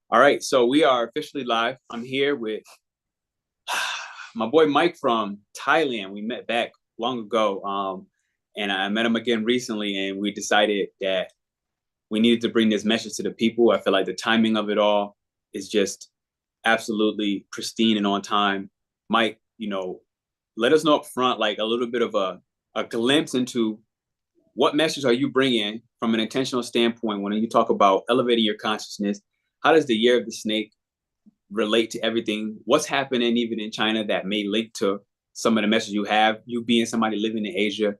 All right, so we are officially live. I'm here with my boy Mike from Thailand. We met back long ago, and I met him again recently, and we decided that we needed to bring this message to the people. I feel like the timing of it all is just absolutely pristine and on time. Mike, let us know up front, like a little bit of a glimpse into what message are you bringing from an intentional standpoint when you talk about elevating your consciousness. How does the year of the snake relate to everything? What's happening even in China that may link to some of the messages you have, you being somebody living in Asia?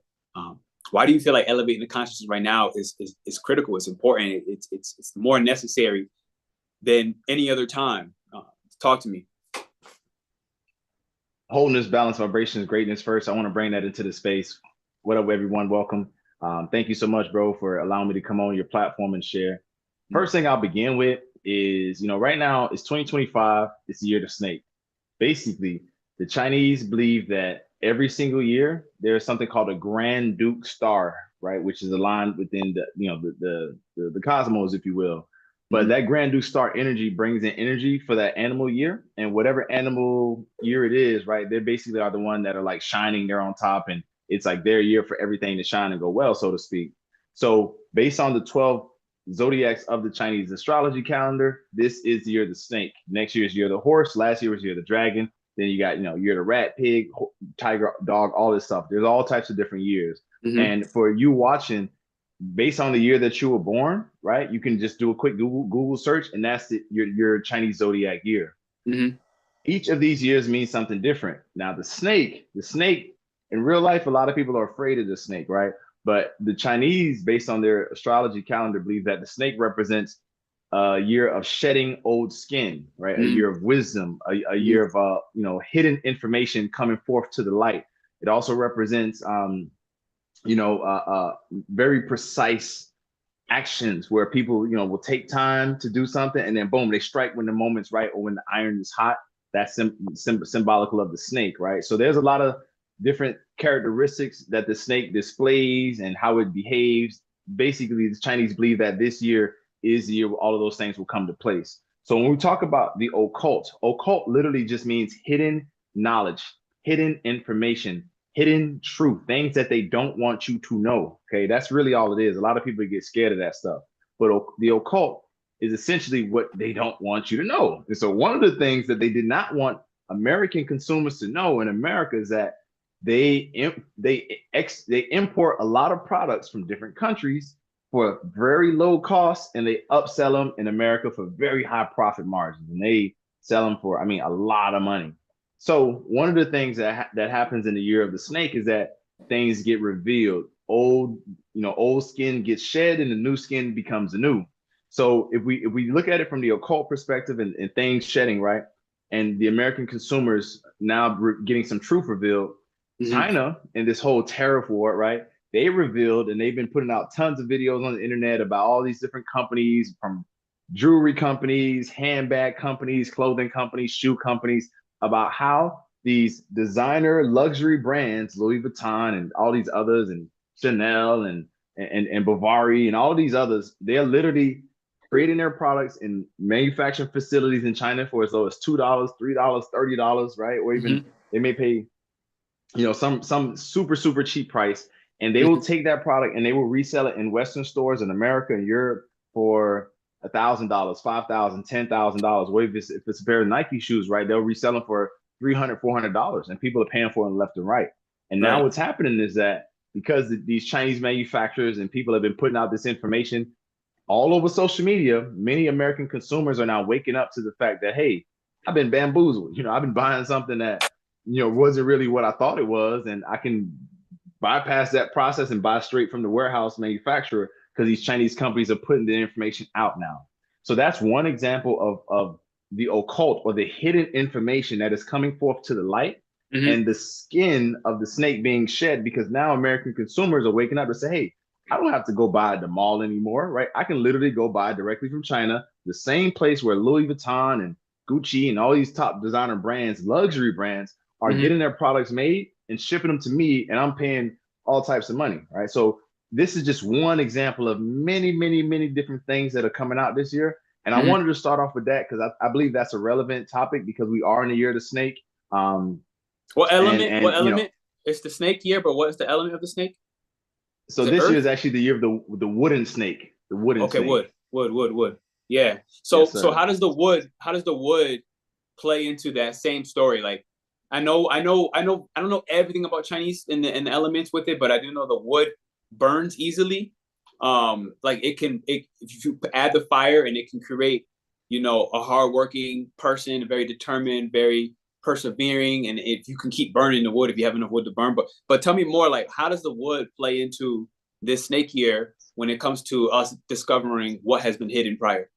Why do you feel like elevating the consciousness right now is critical? It's important. It's more necessary than any other time. Talk to me. Wholeness, balance, vibrations, greatness first. I want to bring that into the space. What up, everyone? Welcome. Thank you so much, bro, for allowing me to come on your platform and share. First thing I'll begin with is, right now it's 2025. It's the year of the snake. Basically, the Chinese believe that every single year there's something called a Grand Duke star, right, which is aligned within the cosmos, if you will. But that Grand Duke star energy brings in energy for that animal year, and whatever animal year it is, right, they basically are the one that are like shining. They're on top, and it's like their year for everything to shine and go well, so to speak. So based on the 12 zodiacs of the Chinese astrology calendar, this is the year of the snake. Next year is year of the horse. Last year was year of the dragon. Then you got, year of the rat, pig, tiger, dog, all this stuff. There's all types of different years. And for you watching, based on the year that you were born, right, you can just do a quick Google search, and that's your Chinese zodiac year. Each of these years means something different. Now, the snake, in real life, a lot of people are afraid of the snake, right? But the Chinese, based on their astrology calendar, believe that the snake represents a year of shedding old skin, right? A year of wisdom, a year of hidden information coming forth to the light. It also represents very precise actions where people will take time to do something, and then boom, they strike when the moment's right or when the iron is hot. That's symbolical of the snake, right? So there's a lot of different characteristics that the snake displays and how it behaves. Basically, the Chinese believe that this year is the year where all of those things will come to place. So when we talk about the occult literally just means hidden knowledge, hidden information, hidden truth, things that they don't want you to know. Okay, that's really all it is. A lot of people get scared of that stuff, but the occult is essentially what they don't want you to know. And so one of the things that they did not want American consumers to know in America is that they import a lot of products from different countries for very low cost, and they upsell them in America for very high profit margins, and they sell them for, a lot of money. So one of the things that happens in the year of the snake is that things get revealed. Old skin gets shed, and the new skin becomes new. So if we look at it from the occult perspective and things shedding, right, and the American consumers now getting some truth revealed, China in this whole tariff war, right, they revealed, and they've been putting out tons of videos on the internet about all these different companies, from jewelry companies, handbag companies, clothing companies, shoe companies, about how these designer luxury brands, Louis Vuitton and all these others, and Chanel and Bavari and all these others, they're literally creating their products in manufacturing facilities in China for as low as $2, $3, $30, right? Or even they may pay, some super cheap price, and they will take that product and they will resell it in Western stores in America and Europe for $1,000, $5,000, $10,000. Or if it's a pair of Nike shoes, right, they'll resell them for $300, $400, and people are paying for them left and right. And now what's happening is that because these Chinese manufacturers and people have been putting out this information all over social media, many American consumers are now waking up to the fact that, hey, I've been bamboozled. I've been buying something that, wasn't really what I thought it was, and I can bypass that process and buy straight from the warehouse manufacturer because these Chinese companies are putting the information out now. So that's one example of the occult, or the hidden information that is coming forth to the light, and the skin of the snake being shed, because now American consumers are waking up to say, hey, I don't have to go buy at the mall anymore, right? I can literally go buy directly from China, the same place where Louis Vuitton and Gucci and all these top designer brands, luxury brands, are getting their products made and shipping them to me, and I'm paying all types of money, right? So this is just one example of many different things that are coming out this year. And I wanted to start off with that because I believe that's a relevant topic because we are in the year of the snake. What element? What And element? It's the snake year, but what is the element of the snake? so Is it this year is earth? actually the year of the wooden snake. The wooden Okay, snake. wood. Yeah. Yes, So sir. how does the wood play into that same story? Like, I don't know everything about Chinese and the elements with it, but I do know the wood burns easily. Like if you add the fire and it can create, a hardworking person, very determined, very persevering, and if you can keep burning the wood if you have enough wood to burn. But tell me more, like, how does the wood play into this snake year when it comes to us discovering what has been hidden prior?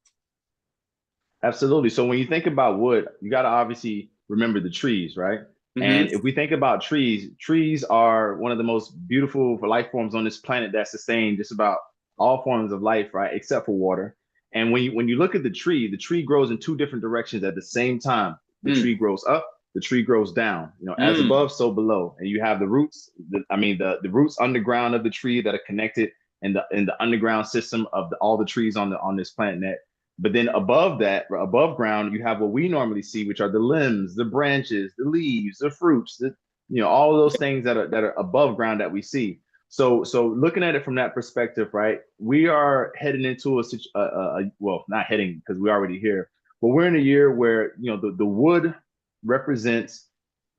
Absolutely. So when you think about wood, you got to obviously remember the trees, right? Mm-hmm. And if we think about trees, trees are one of the most beautiful life forms on this planet that sustain just about all forms of life, right? Except for water. And when you look at the tree grows in two different directions at the same time. The Mm. tree grows up, the tree grows down, as Mm. above, so below. And you have the roots, the roots underground of the tree that are connected in the underground system of all the trees on this planet. But then above that, above ground, you have what we normally see, which are the limbs, the branches, the leaves, the fruits, all of those things that are above ground that we see. So looking at it from that perspective, right, we are heading into well, not heading because we're already here, but we're in a year where the wood represents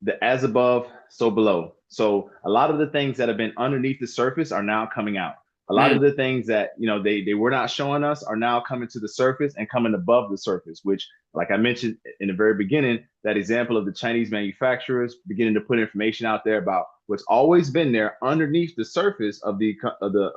the as above, so below. So a lot of the things that have been underneath the surface are now coming out. A lot Mm. of the things that they were not showing us are now coming to the surface and coming above the surface, which, like I mentioned in the very beginning, that example of the Chinese manufacturers beginning to put information out there about what's always been there underneath the surface of the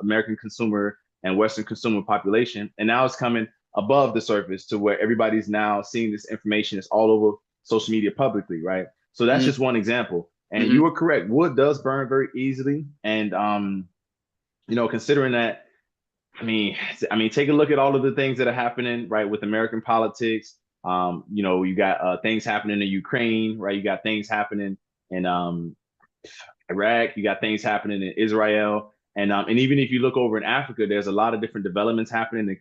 American consumer and Western consumer population, and now it's coming above the surface to where everybody's now seeing this information. It's all over social media publicly, right? So that's Mm. just one example. And Mm. you are correct. Wood does burn very easily, and considering that, take a look at all of the things that are happening, right, with American politics. You got things happening in Ukraine, right? You got things happening in Iraq. You got things happening in Israel, and even if you look over in Africa, there's a lot of different developments happening in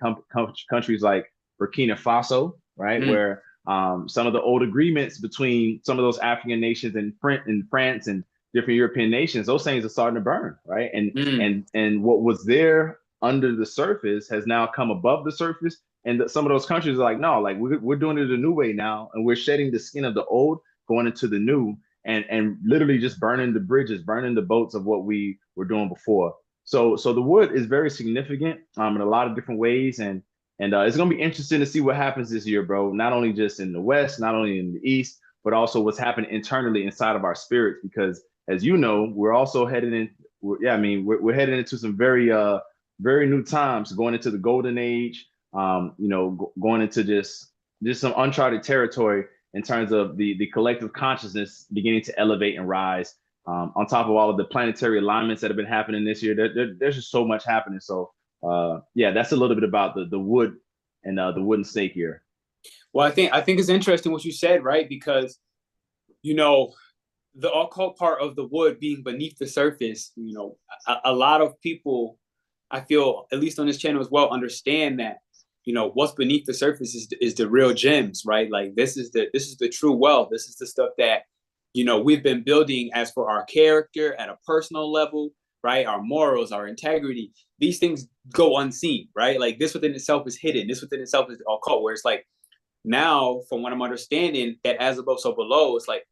countries like Burkina Faso, right, Mm. where some of the old agreements between some of those African nations and France and different European nations, those things are starting to burn, right? And Mm. and and what was there under the surface has now come above the surface. And some of those countries are like, no, like we're doing it a new way now, and we're shedding the skin of the old, going into the new, and literally just burning the bridges, burning the boats of what we were doing before. So the wood is very significant in a lot of different ways, and it's gonna be interesting to see what happens this year, bro. Not only just in the West, not only in the East, but also what's happening internally inside of our spirits. Because as you know, we're also headed in. We're heading into some very new times, going into the golden age. Going into just some uncharted territory in terms of the collective consciousness beginning to elevate and rise. On top of all of the planetary alignments that have been happening this year, there's just so much happening. So yeah, that's a little bit about the wood and the wooden snake here. Well, I think it's interesting what you said, right? Because you know the occult part of the wood being beneath the surface. A lot of people, I feel, at least on this channel as well, understand that what's beneath the surface is the real gems, right? Like this is the true wealth. This is the stuff that we've been building as for our character at a personal level, right? Our morals, our integrity. These things go unseen, right? Like this within itself is hidden. This within itself is occult. Where it's like now, from what I'm understanding, that as above, so below, it's like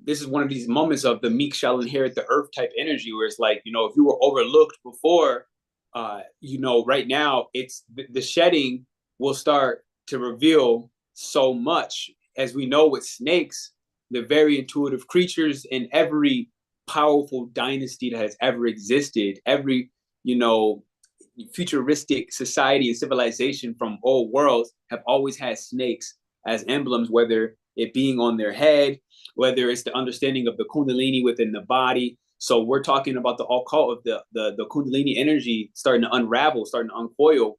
this is one of these moments of the meek shall inherit the earth type energy, where it's like, if you were overlooked before, right now it's the shedding will start to reveal so much. As we know with snakes, the very intuitive creatures in every powerful dynasty that has ever existed, every, you know, futuristic society and civilization from old worlds have always had snakes as emblems, whether it being on their head, whether it's the understanding of the kundalini within the body. So we're talking about the occult of the kundalini energy starting to unravel, starting to uncoil,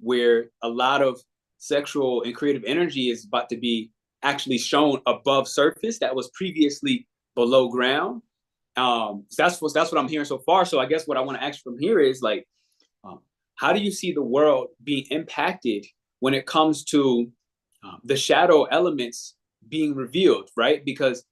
where a lot of sexual and creative energy is about to be actually shown above surface that was previously below ground. So that's what I'm hearing so far. So I guess what I want to ask from here is like, how do you see the world being impacted when it comes to the shadow elements being revealed, right? Because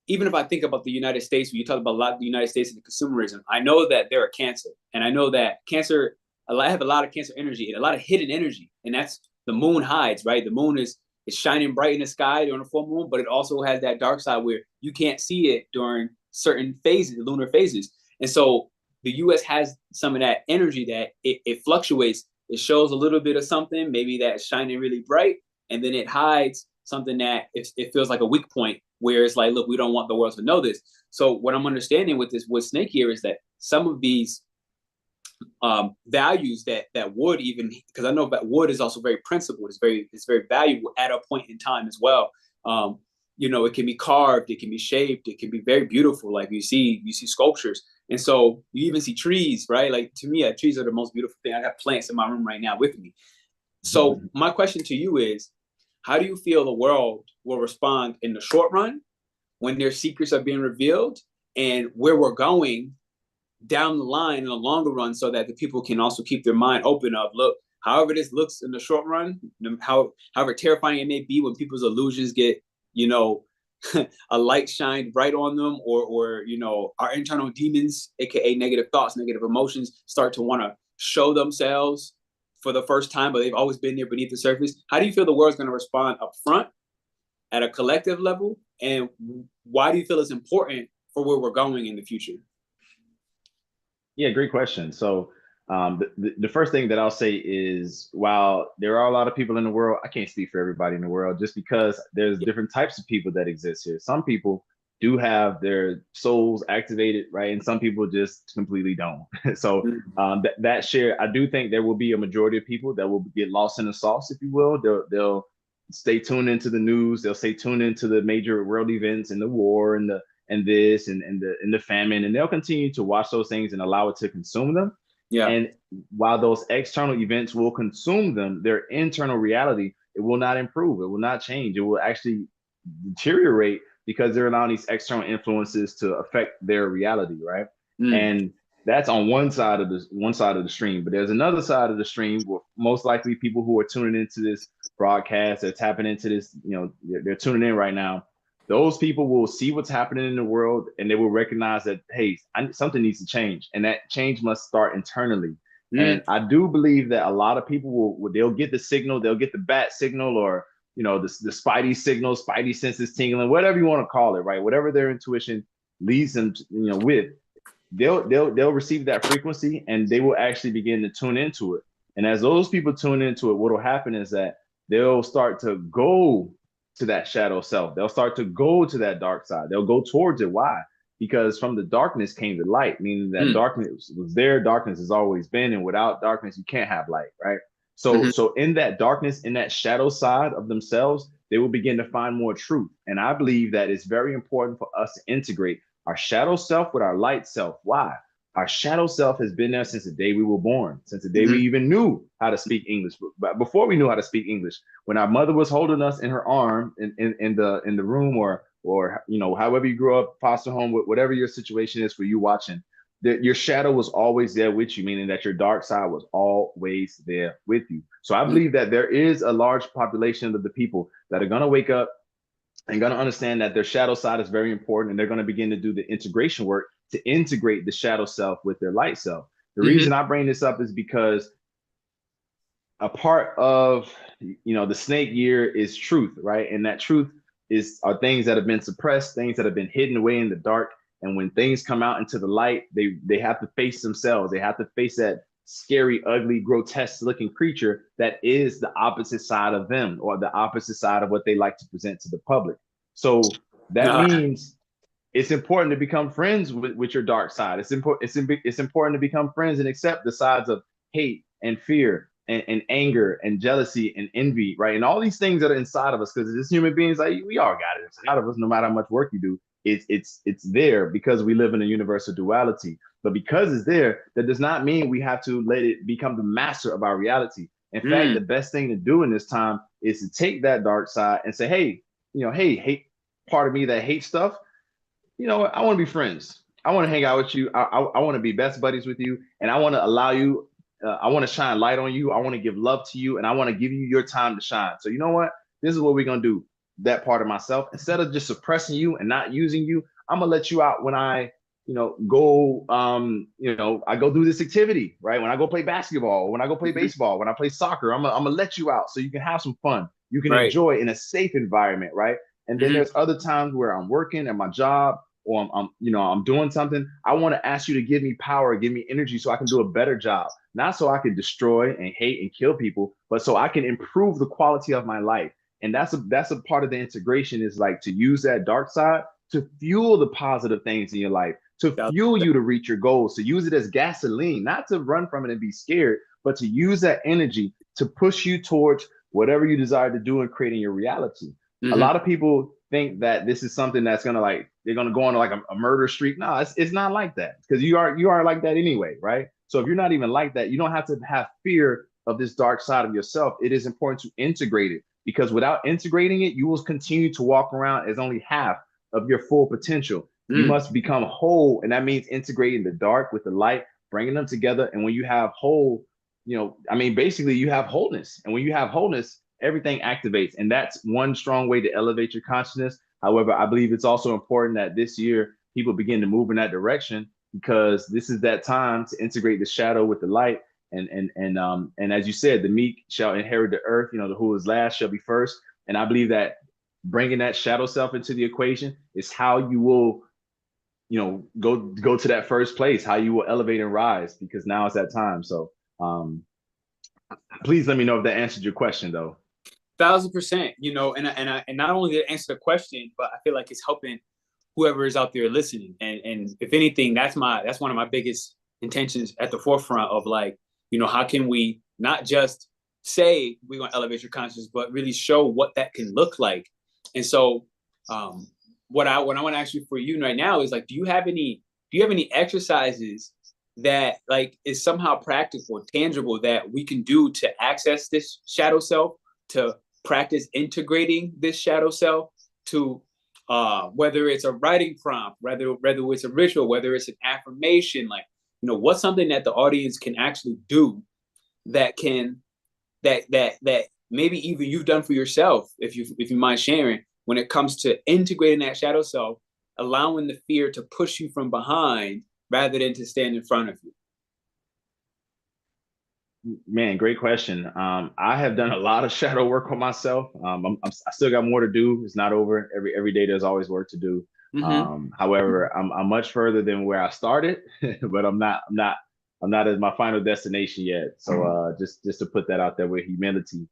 even if I think about the United States, when you talk about a lot of the United States and the consumerism, I know that they're a Cancer, and I know that Cancer, I have a lot of Cancer energy and a lot of hidden energy, and that's the moon hides, right? The moon is shining bright in the sky during a full moon, but it also has that dark side where you can't see it during certain phases, lunar phases, and so the U.S. has some of that energy that it fluctuates. It shows a little bit of something, maybe that's shining really bright, and then it hides something that it feels like a weak point where it's like, look, we don't want the world to know this. So what I'm understanding with this with Snake here is that some of these values that wood, even because I know that wood is also very principled, it's very valuable at a point in time as well. You know, it can be carved, it can be shaped, it can be very beautiful. Like you see sculptures, and so you even see trees, right? Like to me, trees are the most beautiful thing. I got plants in my room right now with me. So my question to you is, how do you feel the world will respond in the short run when their secrets are being revealed, and where we're going down the line in the longer run, so that the people can also keep their mind open up? Look, however this looks in the short run, however terrifying it may be when people's illusions get, you know, a light shined bright on them, or you know, our internal demons, aka negative thoughts, negative emotions, start to want to show themselves for the first time, but they've always been there beneath the surface. How do you feel the world's going to respond up front at a collective level, and why do you feel it's important for where we're going in the future? Yeah, great question. So the first thing that I'll say is, while there are a lot of people in the world, I can't speak for everybody in the world, just because there's different types of people that exist here. Some people do have their souls activated, right? And some people just completely don't. So that share, I do think there will be a majority of people that will get lost in the sauce, if you will. They'll stay tuned into the news. They'll stay tuned into the major world events and the war and the famine, and they'll continue to watch those things and allow it to consume them. Yeah. And while those external events will consume them, their internal reality, it will not improve. It will not change. It will actually deteriorate, because they're allowing these external influences to affect their reality, right? And that's on one side of the stream. But there's another side of the stream where most likely people who are tuning into this broadcast, they're tapping into this, you know, they're tuning in right now. Those people will see what's happening in the world, and they will recognize that, hey, something needs to change, and that change must start internally. And I do believe that a lot of people they'll get the signal, they'll get the bat signal, or you know, the spidey signal, spidey senses tingling, whatever you want to call it, right? Whatever their intuition leads them to, you know, with, they'll receive that frequency, and they will actually begin to tune into it. And as those people tune into it, what will happen is that they'll start to go to that shadow self. They'll start to go to that dark side. They'll go towards it. Why? Because from the darkness came the light, meaning that darkness was there. Darkness has always been, and without darkness, you can't have light, right? So in that darkness, in that shadow side of themselves, they will begin to find more truth. And I believe that it's very important for us to integrate our shadow self with our light self. Why? Our shadow self has been there since the day we were born, since the day we even knew how to speak English. But before we knew how to speak English, when our mother was holding us in her arm in the room, or you know, however you grew up, foster home, whatever your situation is for you watching, your shadow was always there with you, meaning that your dark side was always there with you. So I believe that there is a large population of the people that are going to wake up and going to understand that their shadow side is very important, and they're going to begin to do the integration work to integrate the shadow self with their light self. The reason I bring this up is because a part of, you know, the snake year is truth, right? And that truth are things that have been suppressed, things that have been hidden away in the dark. And when things come out into the light, they have to face themselves. They have to face that scary, ugly, grotesque looking creature that is the opposite side of them, or the opposite side of what they like to present to the public. So that means it's important to become friends with your dark side. It's important to become friends and accept the sides of hate and fear and anger and jealousy and envy, right? And all these things that are inside of us, because as human beings, like, we all got it inside of us. No matter how much work you do, it's there, because we live in a universal duality. But because it's there, that does not mean we have to let it become the master of our reality. In fact, the best thing to do in this time is to take that dark side and say, hey, you know, hey, hate part of me that hates stuff, you know what? I want to be friends. I want to hang out with you. I want to be best buddies with you. And I want to allow you I want to shine light on you. I want to give love to you, and I want to give you your time to shine. So you know what? This is what we're gonna do. That part of myself, instead of just suppressing you and not using you, I'm gonna let you out when I, go, I go do this activity, right? When I go play basketball, when I go play Mm-hmm. baseball, when I play soccer, I'm gonna let you out so you can have some fun. You can Right. enjoy in a safe environment, right? And then Mm-hmm. there's other times where I'm working at my job or I'm doing something. I want to ask you to give me power, give me energy so I can do a better job. Not so I can destroy and hate and kill people, but so I can improve the quality of my life. And that's a part of the integration, is like to use that dark side to fuel the positive things in your life, to fuel you to reach your goals, to use it as gasoline, not to run from it and be scared, but to use that energy to push you towards whatever you desire to do and creating your reality. A Mm-hmm. lot of people think that this is something that's gonna, like, they're gonna go on like a murder streak. No, it's not like that, because you are like that anyway, right? So if you're not even like that, you don't have to have fear of this dark side of yourself. It is important to integrate it, because without integrating it, you will continue to walk around as only half of your full potential. You Mm. must become whole, and that means integrating the dark with the light, bringing them together. And when you have whole, basically you have wholeness. And when you have wholeness, everything activates. And that's one strong way to elevate your consciousness. However, I believe it's also important that this year people begin to move in that direction, because this is that time to integrate the shadow with the light. And as you said, the meek shall inherit the earth. The who is last shall be first. And I believe that bringing that shadow self into the equation is how you will, go to that first place, how you will elevate and rise, because now it's that time. So please let me know if that answered your question, though. 1,000%. And not only did it answer the question, but I feel like it's helping whoever is out there listening. And if anything, that's one of my biggest intentions at the forefront of, like, how can we not just say we're gonna elevate your consciousness, but really show what that can look like. And so what I want to ask you for you right now is, like, do you have any exercises that, like, is somehow practical, tangible, that we can do to access this shadow self, to practice integrating this shadow self, to whether it's a writing prompt, whether it's a ritual, whether it's an affirmation, like, what's something that the audience can actually do that can that maybe even you've done for yourself, if you mind sharing, when it comes to integrating that shadow self, allowing the fear to push you from behind rather than to stand in front of you. Man, great question. I have done a lot of shadow work on myself. I still got more to do. It's not over. Every day there's always work to do. Mm-hmm. However, I'm much further than where I started, but I'm not at my final destination yet. So just to put that out there with humility.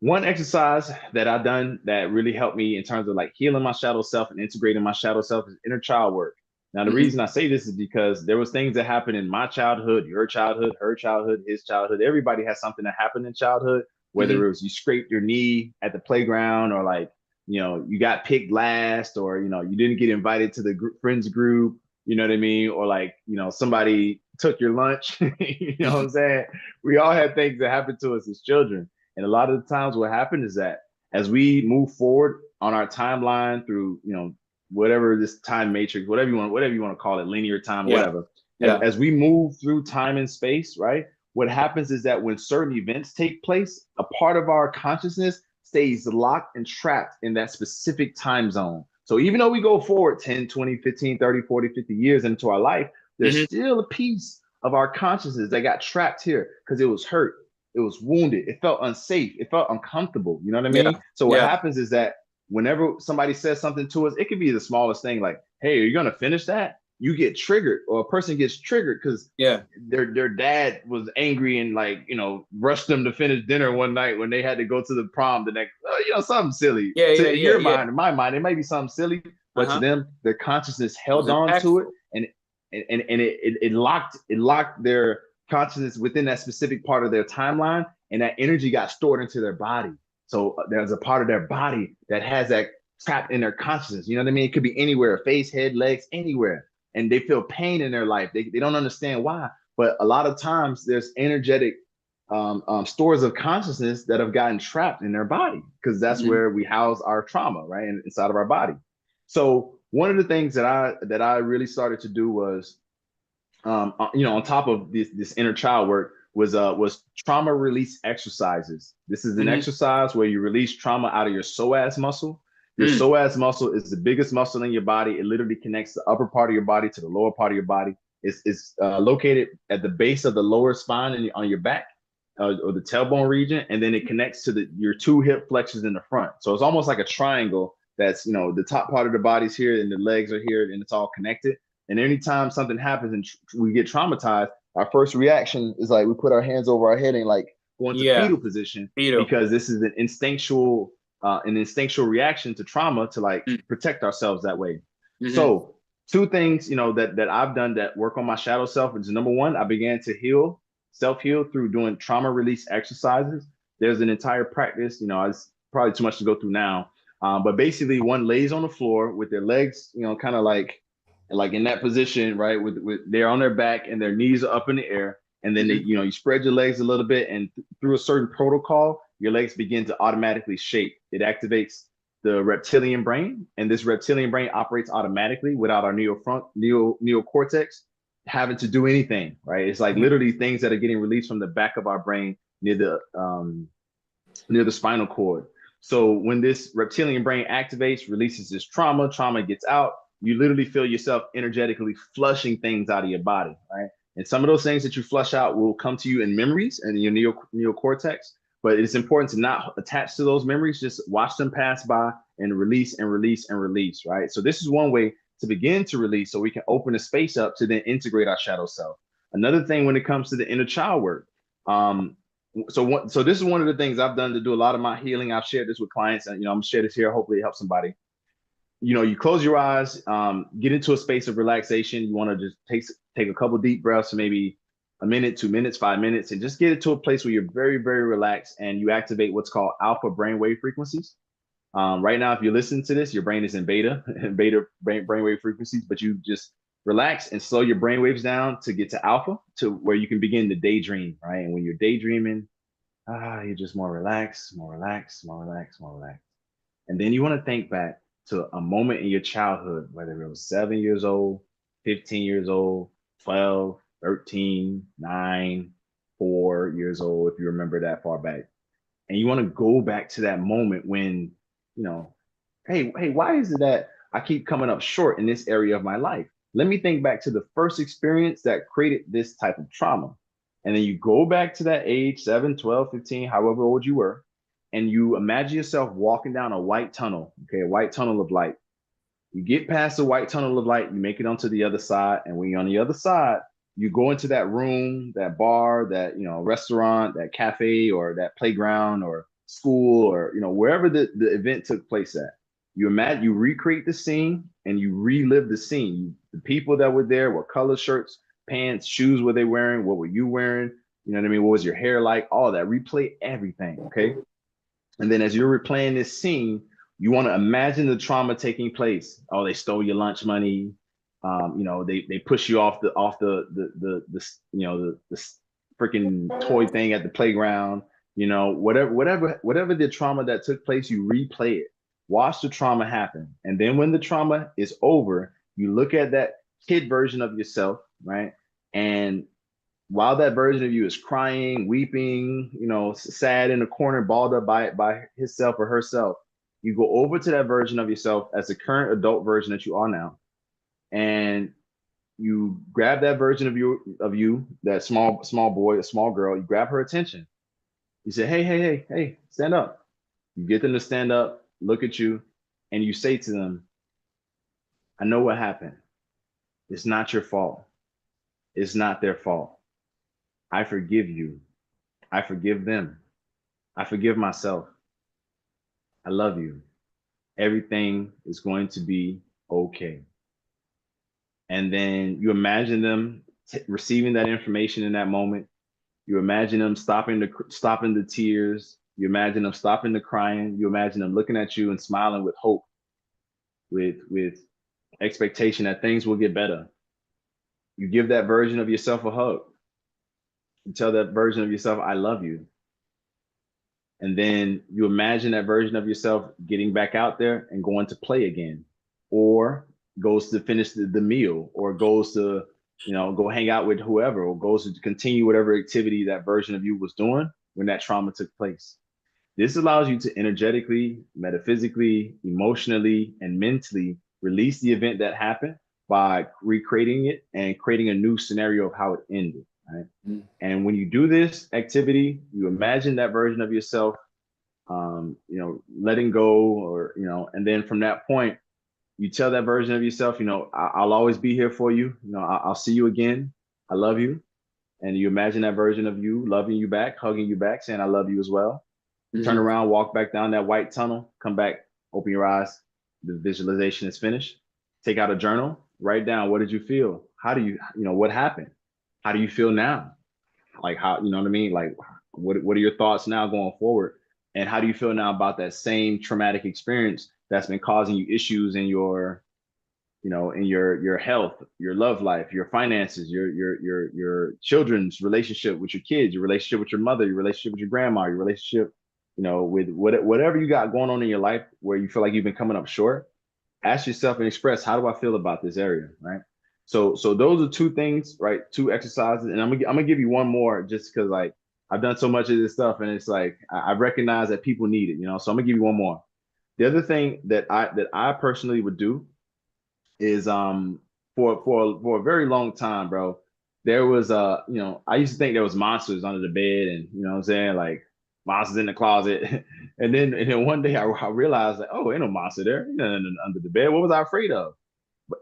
One exercise that I've done that really helped me in terms of like healing my shadow self and integrating my shadow self is inner child work. Now, the Mm-hmm. reason I say this is because there was things that happened in my childhood, your childhood, her childhood, his childhood. Everybody has something that happened in childhood, Mm-hmm. whether it was you scraped your knee at the playground, or like, you got picked last, or, you didn't get invited to the friends group, you know what I mean? Or like, somebody took your lunch, you know what I'm saying? We all had things that happened to us as children. And a lot of the times what happened is that as we move forward on our timeline through, whatever this time matrix, whatever you want to call it, linear time, Yeah. whatever. Yeah. As we move through time and space, right? What happens is that when certain events take place, a part of our consciousness stays locked and trapped in that specific time zone. So even though we go forward 10, 20, 15, 30, 40, 50 years into our life, there's Mm-hmm. still a piece of our consciousness that got trapped here because it was hurt. It was wounded. It felt unsafe. It felt uncomfortable. You know what I Yeah. mean? So what Yeah. happens is that whenever somebody says something to us, it could be the smallest thing, like, hey, are you going to finish that? You get triggered, or a person gets triggered because Yeah. their dad was angry and, like, rushed them to finish dinner one night when they had to go to the prom the next, something silly. Yeah. To Yeah. in Yeah. your Yeah. mind, in my mind, it might be something silly, but to Uh-huh. them, their consciousness It was held on to it, impactful. and it locked their consciousness within that specific part of their timeline, and that energy got stored into their body. So there's a part of their body that has that trapped in their consciousness. You know what I mean? It could be anywhere, face, head, legs, anywhere. And they feel pain in their life. They don't understand why. But a lot of times there's energetic stores of consciousness that have gotten trapped in their body, because that's Mm-hmm. where we house our trauma, right? Inside of our body. So one of the things that I really started to do was on top of this inner child work was trauma release exercises. This is an Mm-hmm. exercise where you release trauma out of your psoas muscle. Your Mm. psoas muscle is the biggest muscle in your body. It literally connects the upper part of your body to the lower part of your body. It's located at the base of the lower spine on your back, or the tailbone region, and then it connects to your two hip flexors in the front. So it's almost like a triangle. That's the top part of the body's here, and the legs are here, and it's all connected. And anytime something happens and we get traumatized, our first reaction is like we put our hands over our head and like go into Yeah. fetal position, Fetal. because this is an instinctual reaction to trauma to like Mm. protect ourselves that way. Mm-hmm. So two things that I've done that work on my shadow self is, number one, I began to self-heal through doing trauma release exercises. There's an entire practice, it's probably too much to go through now. But basically one lays on the floor with their legs, kind of like in that position, right? With they're on their back and their knees are up in the air. And then Mm-hmm. you spread your legs a little bit, and through a certain protocol, your legs begin to automatically shape. It activates the reptilian brain, and this reptilian brain operates automatically without our neocortex having to do anything, right? It's like Mm-hmm. literally things that are getting released from the back of our brain near the spinal cord. So when this reptilian brain activates, releases this trauma gets out, you literally feel yourself energetically flushing things out of your body, right? And some of those things that you flush out will come to you in memories and your neocortex, but it's important to not attach to those memories. Just watch them pass by and release and release and release, right? So this is one way to begin to release, so we can open a space up to then integrate our shadow self. Another thing when it comes to the inner child work, um, so this is one of the things I've done to do a lot of my healing. I've shared this with clients, and I'm gonna share this here. Hopefully, it helps somebody. You close your eyes, get into a space of relaxation. You want to just take a couple deep breaths, maybe a minute, 2 minutes, 5 minutes, and just get it to a place where you're very, very relaxed, and you activate what's called alpha brainwave frequencies. Right now, if you listen to this, your brain is in beta brainwave frequencies, but you just relax and slow your brainwaves down to get to alpha, to where you can begin to daydream, right? And when you're daydreaming, you're just more relaxed, more relaxed, more relaxed, more relaxed. And then you want to think back to a moment in your childhood, whether it was 7 years old, 15 years old, 12, 13, 9, 4 years old, if you remember that far back. And you want to go back to that moment when, you know, hey, why is it that I keep coming up short in this area of my life? Let me think back to the first experience that created this type of trauma. And then you go back to that age, 7, 12, 15, however old you were, and you imagine yourself walking down a white tunnel, okay, a white tunnel of light. You get past the white tunnel of light, you make it onto the other side. And when you're on the other side, you go into that room, that bar, that restaurant, that cafe, or that playground, or school, or wherever the event took place at. You recreate the scene and you relive the scene. The people that were there, what color shirts, pants, shoes were they wearing? What were you wearing? You know what I mean? What was your hair like? All that. Replay everything. Okay. And then as you're replaying this scene, you want to imagine the trauma taking place. Oh, they stole your lunch money. They push you off the freaking toy thing at the playground. Whatever the trauma that took place, you replay it. Watch the trauma happen. And then when the trauma is over, you look at that kid version of yourself, right? And while that version of you is crying, weeping, sad in a corner, balled up by himself or herself, you go over to that version of yourself as the current adult version that you are now, and you grab that version of you, that small boy, a small girl. You grab her attention. You say, hey, stand up. You get them to stand up, look at you, and you say to them, I know what happened. It's not your fault. It's not their fault. I forgive you. I forgive them. I forgive myself. I love you. Everything is going to be okay. And then you imagine them receiving that information in that moment. You imagine them stopping the tears. You imagine them stopping the crying. You imagine them looking at you and smiling with hope, with expectation that things will get better. You give that version of yourself a hug. You tell that version of yourself, I love you. And then you imagine that version of yourself getting back out there and going to play again, or goes to finish the meal, or goes to go hang out with whoever, or goes to continue whatever activity that version of you was doing when that trauma took place. This allows you to energetically, metaphysically, emotionally, and mentally release the event that happened by recreating it and creating a new scenario of how it ended. Right. Mm. And when you do this activity, you imagine that version of yourself, letting go, or, and then from that point, you tell that version of yourself, I'll always be here for you. I'll see you again. I love you. And you imagine that version of you loving you back, hugging you back, saying, I love you as well. Mm-hmm. Turn around, walk back down that white tunnel, come back, open your eyes. The visualization is finished. Take out a journal, write down, what did you feel? How do you, what happened? How do you feel now? Like, how, you know what I mean? Like, what are your thoughts now going forward? And how do you feel now about that same traumatic experience that's been causing you issues in your, in your health, your love life, your finances, your children's relationship with your kids, your relationship with your mother, your relationship with your grandma, your relationship, with whatever you got going on in your life where you feel like you've been coming up short. Ask yourself and express, how do I feel about this area, right? So those are two things, right? Two exercises, and I'm gonna give you one more just because like I've done so much of this stuff, and it's like I recognize that people need it, So I'm gonna give you one more. The other thing that I personally would do is for a very long time, bro. There was I used to think there was monsters under the bed, and you know what I'm saying, like monsters in the closet. and then one day I realized that, oh, ain't no monster there, under the bed. What was I afraid of?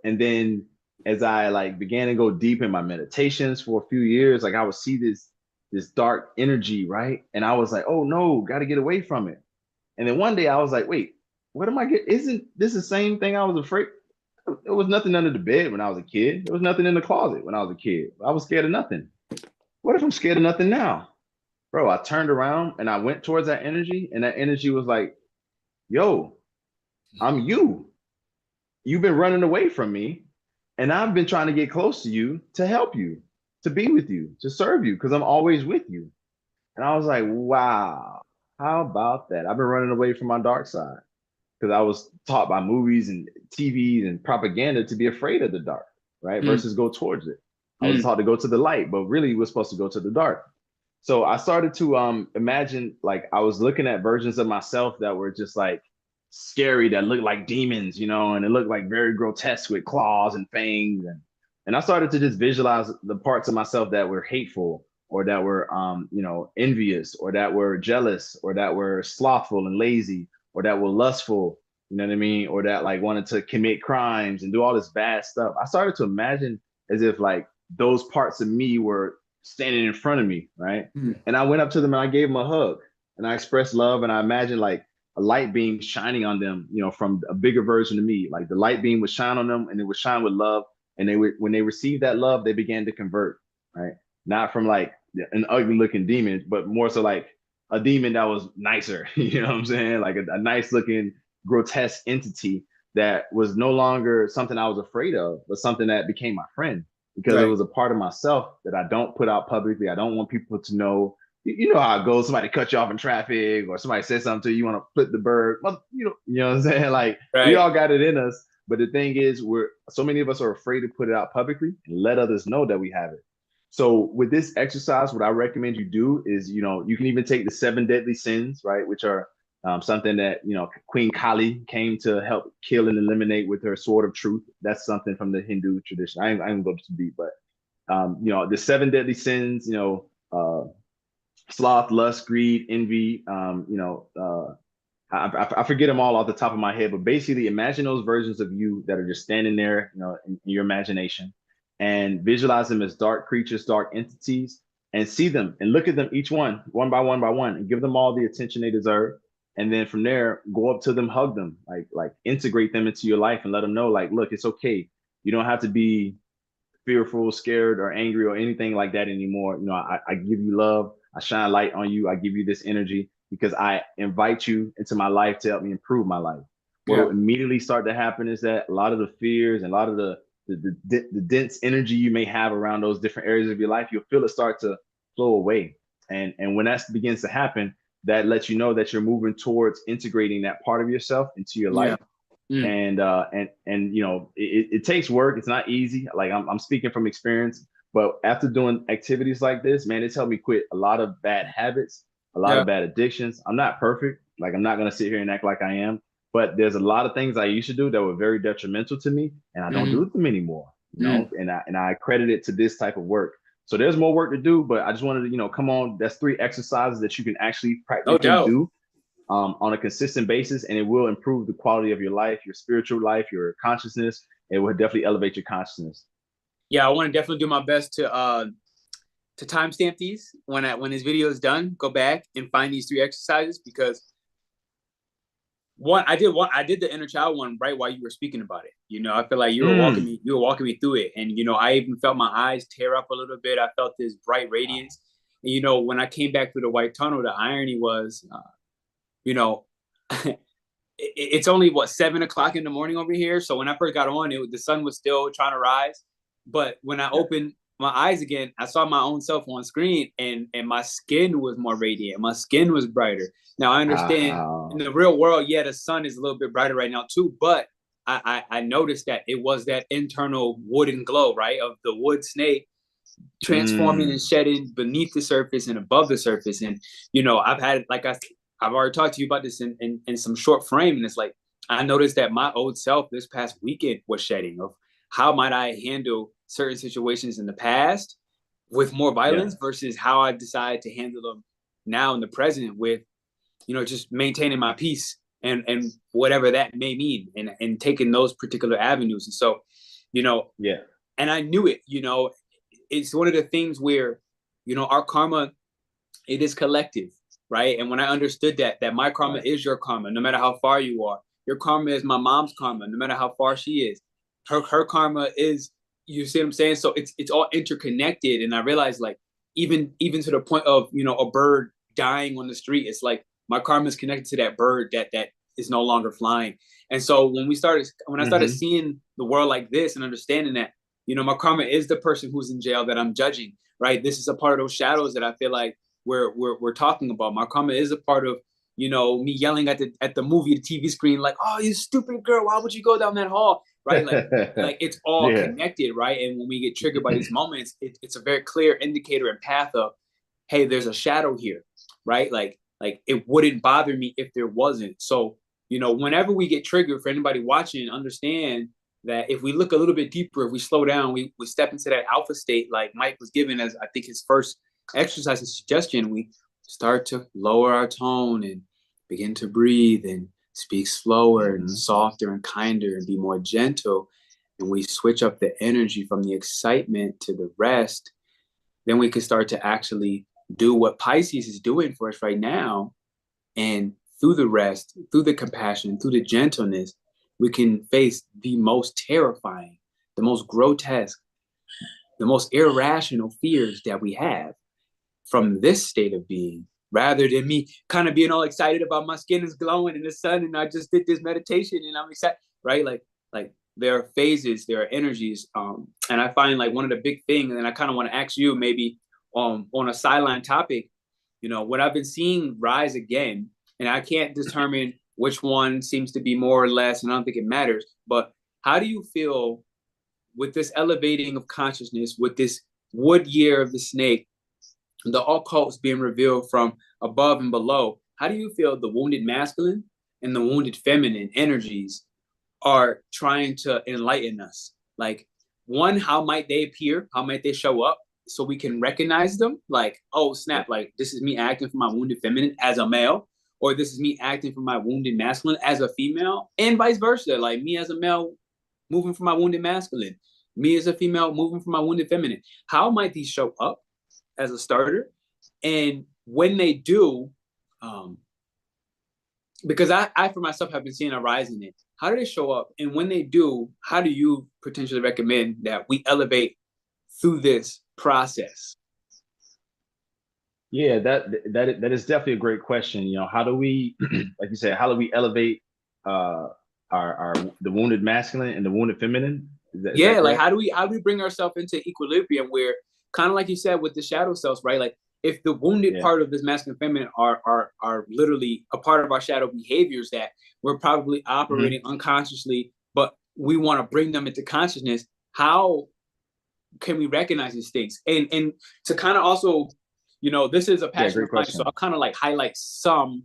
And then as I like began to go deep in my meditations for a few years, like I would see this dark energy, right? And I was like, oh no, got to get away from it. And then one day I was like, wait, what am I getting? Isn't this the same thing I was afraid? There was nothing under the bed when I was a kid. There was nothing in the closet when I was a kid. I was scared of nothing. What if I'm scared of nothing now? Bro, I turned around and I went towards that energy, and that energy was like, yo, I'm you. You've been running away from me, and I've been trying to get close to you to help you, to be with you, to serve you, because I'm always with you. And I was like, wow, how about that? I've been running away from my dark side because I was taught by movies and TV and propaganda to be afraid of the dark, right? Versus go towards it. I was taught to go to the light, but really we're supposed to go to the dark. So I started to imagine, like I was looking at versions of myself that were just like scary, that looked like demons, and it looked like very grotesque with claws and fangs. And I started to just visualize the parts of myself that were hateful, or that were, envious, or that were jealous, or that were slothful and lazy, or that were lustful, you know what I mean? Or that like wanted to commit crimes and do all this bad stuff. I started to imagine as if like those parts of me were standing in front of me, right? And I went up to them and I gave them a hug, and I expressed love, and I imagined like a light beam shining on them, from a bigger version of me. Like the light beam would shine on them, and it would shine with love. And when they received that love, they began to convert, right? Not from like an ugly looking demon, but more so like a demon that was nicer, you know what I'm saying? Like a nice looking grotesque entity that was no longer something I was afraid of, but something that became my friend, because it was a part of myself that I don't put out publicly. I don't want people to know. You know how it goes. Somebody cut you off in traffic, or somebody says something to you, you want to flip the bird. Well, you know what I'm saying? Like we all got it in us. But the thing is, so many of us are afraid to put it out publicly and let others know that we have it. So with this exercise, what I recommend you do is, you can even take the 7 deadly sins, right? Which are something that, Queen Kali came to help kill and eliminate with her sword of truth. That's something from the Hindu tradition. I ain't go too deep, but, the 7 deadly sins, sloth, lust, greed, envy, I forget them all off the top of my head, but basically imagine those versions of you that are just standing there, in your imagination, and visualize them as dark creatures, dark entities, and see them and look at them, each one by one by one, and give them all the attention they deserve. And then from there, go up to them, hug them, like integrate them into your life, and let them know, like, look, it's okay. You don't have to be fearful, scared, or angry, or anything like that anymore. I give you love. I shine light on you. I give you this energy because I invite you into my life to help me improve my life. What will immediately start to happen is that a lot of the fears and a lot of the dense energy you may have around those different areas of your life, you'll feel it start to flow away. And when that begins to happen, that lets you know that you're moving towards integrating that part of yourself into your life. Mm. And you know, it takes work. It's not easy. Like I'm speaking from experience, but after doing activities like this, man, it's helped me quit a lot of bad habits, a lot Yeah. of bad addictions. I'm not perfect. Like I'm not gonna sit here and act like I am, but there's a lot of things I used to do that were very detrimental to me, and I don't Mm-hmm. do them anymore. You know, Mm. and I credit it to this type of work. So there's more work to do, but I just wanted to, you know, come on. That's 3 exercises that you can actually No practically doubt. do on a consistent basis, and it will improve the quality of your life, your spiritual life, your consciousness. It will definitely elevate your consciousness. Yeah, I want to definitely do my best to timestamp these when this video is done. Go back and find these 3 exercises because I did the inner child one right while you were speaking about it. You know, I feel like Mm. you were walking me through it, and you know, I even felt my eyes tear up a little bit. I felt this bright radiance. And, you know, when I came back through the white tunnel, the irony was, you know, it's only what 7 o'clock in the morning over here. So when I first got on, the sun was still trying to rise. But when I Yeah. opened my eyes again, I saw my own self on screen, and my skin was more radiant. My skin was brighter. Now I understand in Uh, the real world, yeah, the sun is a little bit brighter right now too. But I noticed that it was that internal wooden glow, right, of the wood snake transforming and mm, shedding beneath the surface and above the surface. And you know, I've already talked to you about this in some short frame, and it's like I noticed that my old self this past weekend was shedding of how might I handle certain situations in the past with more yeah. violence versus how I decide to handle them now in the present with, you know, just maintaining my peace and whatever that may mean, and taking those particular avenues. And so, you know, Yeah. and I knew it, you know, it's one of the things where, you know, our karma, it is collective, right? And when I understood that my karma Right. is your karma, no matter how far you are. Your karma is my mom's karma, no matter how far she is. Her karma is, you see what I'm saying? So it's all interconnected. And I realized, like, even to the point of, you know, a bird dying on the street, it's like my karma is connected to that bird that is no longer flying. And so when I started Mm-hmm. seeing the world like this and understanding that, you know, my karma is the person who's in jail that I'm judging, right? This is a part of those shadows that I feel like we're talking about. My karma is a part of, you know, me yelling at the movie, the TV screen, like, "Oh, you stupid girl, why would you go down that hall?" Right? Like it's all Yeah. connected, right? And when we get triggered by these moments, it's a very clear indicator and path of, hey, there's a shadow here, right? Like it wouldn't bother me if there wasn't. So, you know, whenever we get triggered, for anybody watching, understand that if we look a little bit deeper, if we slow down, we step into that alpha state, like Mike was given as I think his first exercise and suggestion, we start to lower our tone and begin to breathe and speak slower and Mm-hmm. softer and kinder and be more gentle. And we switch up the energy from the excitement to the rest, then we can start to actually do what Pisces is doing for us right now. And through the rest, through the compassion, through the gentleness, we can face the most terrifying, the most grotesque, the most irrational fears that we have from this state of being, rather than me kind of being all excited about my skin is glowing in the sun and I just did this meditation and I'm excited, right? Like there are phases, there are energies. And I find like one of the big things, and I kind of want to ask you maybe on a sideline topic, you know, what I've been seeing rise again, and I can't determine which one seems to be more or less, and I don't think it matters, but how do you feel with this elevating of consciousness, with this wood year of the snake, the occults being revealed from above and below? How do you feel the wounded masculine and the wounded feminine energies are trying to enlighten us? Like, one, how might they appear? How might they show up so we can recognize them? Like, oh, Yeah. snap, like this is me acting for my wounded feminine as a male, or this is me acting for my wounded masculine as a female, and vice versa. Like, me as a male moving for my wounded masculine, me as a female moving for my wounded feminine. How might these show up as a starter? And when they do, um, because I for myself have been seeing a rise in it. How do they show up? And when they do, how do you potentially recommend that we elevate through this process? Yeah, that is definitely a great question. You know, how do we, like you said, how do we elevate uh our the wounded masculine and the wounded feminine? Is that Yeah, like correct? how do we bring ourselves into equilibrium where, kind of like you said with the shadow selves, right? Like if the wounded Yeah. part of this masculine feminine are literally a part of our shadow behaviors that we're probably operating unconsciously, but we want to bring them into consciousness, how can we recognize these things? And to kind of also, you know, this is a Yeah, passion great of mine, so question. I'll kind of like highlight some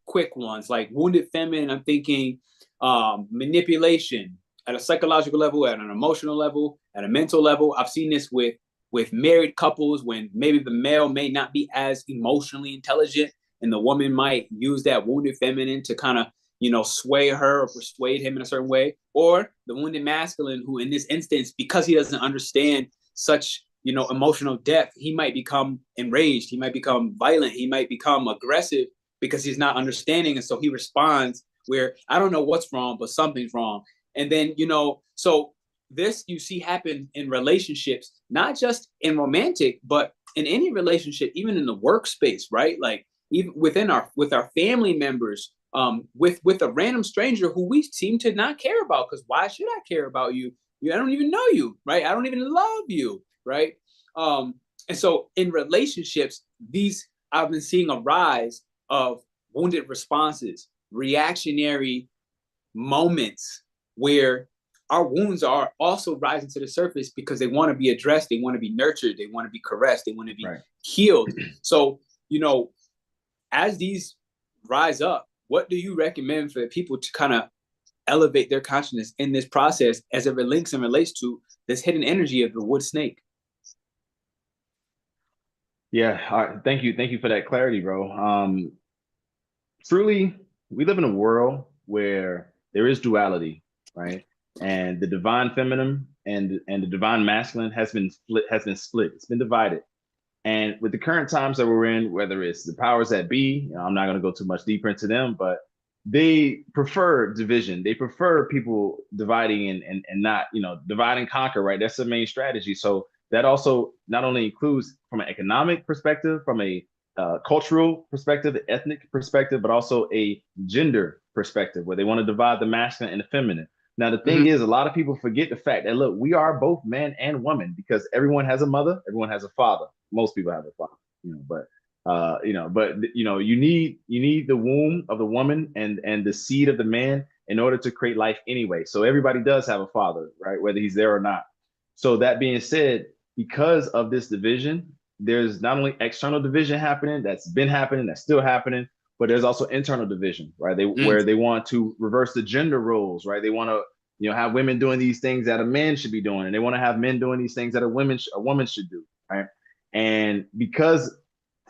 quick ones, like wounded feminine. I'm thinking manipulation at a psychological level, at an emotional level, at a mental level. I've seen this with married couples when maybe the male may not be as emotionally intelligent, and the woman might use that wounded feminine to kind of, you know, sway her or persuade him in a certain way, or the wounded masculine who in this instance, because he doesn't understand such, you know, emotional depth, he might become enraged, he might become violent, he might become aggressive because he's not understanding, and so he responds where I don't know what's wrong, but something's wrong. And then, you know, so this you see happen in relationships, not just in romantic, but in any relationship, even in the workspace, right? Like even within our with our family members, with a random stranger who we seem to not care about, because why should I care about you? I don't even know you, right? I don't even love you, right? And so in relationships, these I've been seeing a rise of wounded responses, reactionary moments where our wounds are also rising to the surface because they want to be addressed, they want to be nurtured, they want to be caressed, they want to be healed. So, you know, as these rise up, what do you recommend for people to kind of elevate their consciousness in this process as it links and relates to this hidden energy of the wood snake? Yeah, all right. Thank you for that clarity, bro. Truly, we live in a world where there is duality, right? And the divine feminine and the divine masculine has been split. It's been divided. And with the current times that we're in, whether it's the powers that be, you know, I'm not going to go too much deeper into them, but they prefer division. They prefer people dividing and not, you know, divide and conquer, right? That's the main strategy. So that also not only includes from an economic perspective, from a cultural perspective, ethnic perspective, but also a gender perspective where they want to divide the masculine and the feminine. Now, the thing is, a lot of people forget the fact that, look, we are both man and woman because everyone has a mother, everyone has a father. Most people have a father, you know, but you need the womb of the woman and the seed of the man in order to create life anyway. So everybody does have a father, right? Whether he's there or not. So that being said, because of this division, there's not only external division happening, that's been happening, that's still happening, but there's also internal division, right? Where they want to reverse the gender roles, right? They want to, you know, have women doing these things that a man should be doing, and they want to have men doing these things that a woman should do, right? And because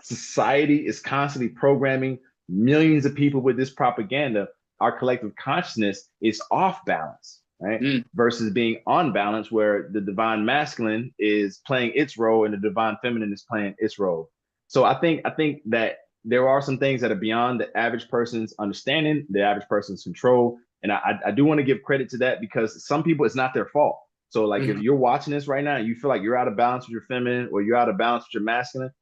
society is constantly programming millions of people with this propaganda, our collective consciousness is off balance, right? Versus being on balance, where the divine masculine is playing its role and the divine feminine is playing its role. So I think that there are some things that are beyond the average person's understanding, the average person's control. And I do want to give credit to that because some people, it's not their fault. So like if you're watching this right now and you feel like you're out of balance with your feminine or you're out of balance with your masculine,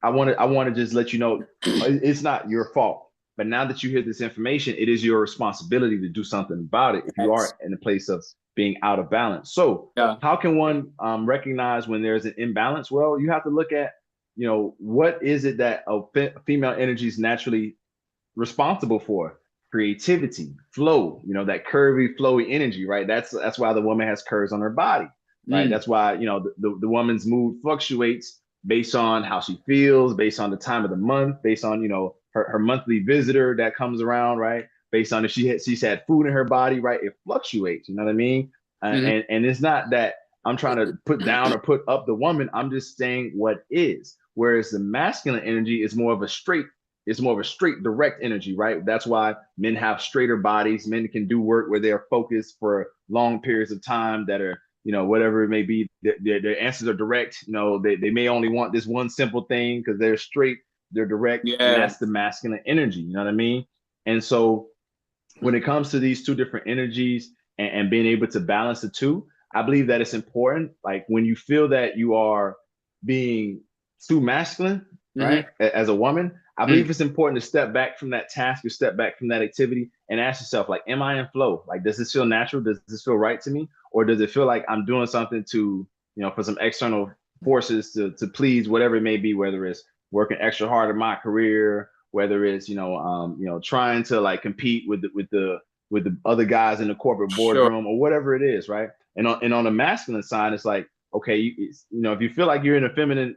I want to just let you know it's not your fault. But now that you hear this information, it is your responsibility to do something about it if you Yes. are in a place of being out of balance. So Yeah. how can one recognize when there's an imbalance? Well, you have to look at, you know, what is it that a female energy is naturally responsible for? Creativity, flow, you know, that curvy, flowy energy, right? That's why the woman has curves on her body, right? That's why, you know, the woman's mood fluctuates based on how she feels, based on the time of the month, based on, you know, her monthly visitor that comes around, right? Based on if she's had food in her body, right? It fluctuates, you know what I mean? And it's not that I'm trying to put down or put up the woman. I'm just saying what is. Whereas the masculine energy is more of a straight, it's more of a straight, direct energy, right? That's why men have straighter bodies. Men can do work where they're focused for long periods of time that are, you know, whatever it may be. Their answers are direct. You know, they may only want this one simple thing because they're straight, they're direct, and Yeah. that's the masculine energy. You know what I mean? And so when it comes to these two different energies and being able to balance the two, I believe that it's important. Like when you feel that you are being too masculine, right, as a woman, I believe it's important to step back from that task or step back from that activity and ask yourself, like, am I in flow? Like, does this feel natural? Does this feel right to me? Or does it feel like I'm doing something to, you know, for some external forces to please whatever it may be, whether it's working extra hard in my career, whether it's trying to like compete with the other guys in the corporate Sure. boardroom or whatever it is, right? And on the masculine side, it's like, okay, if you feel like you're in your feminine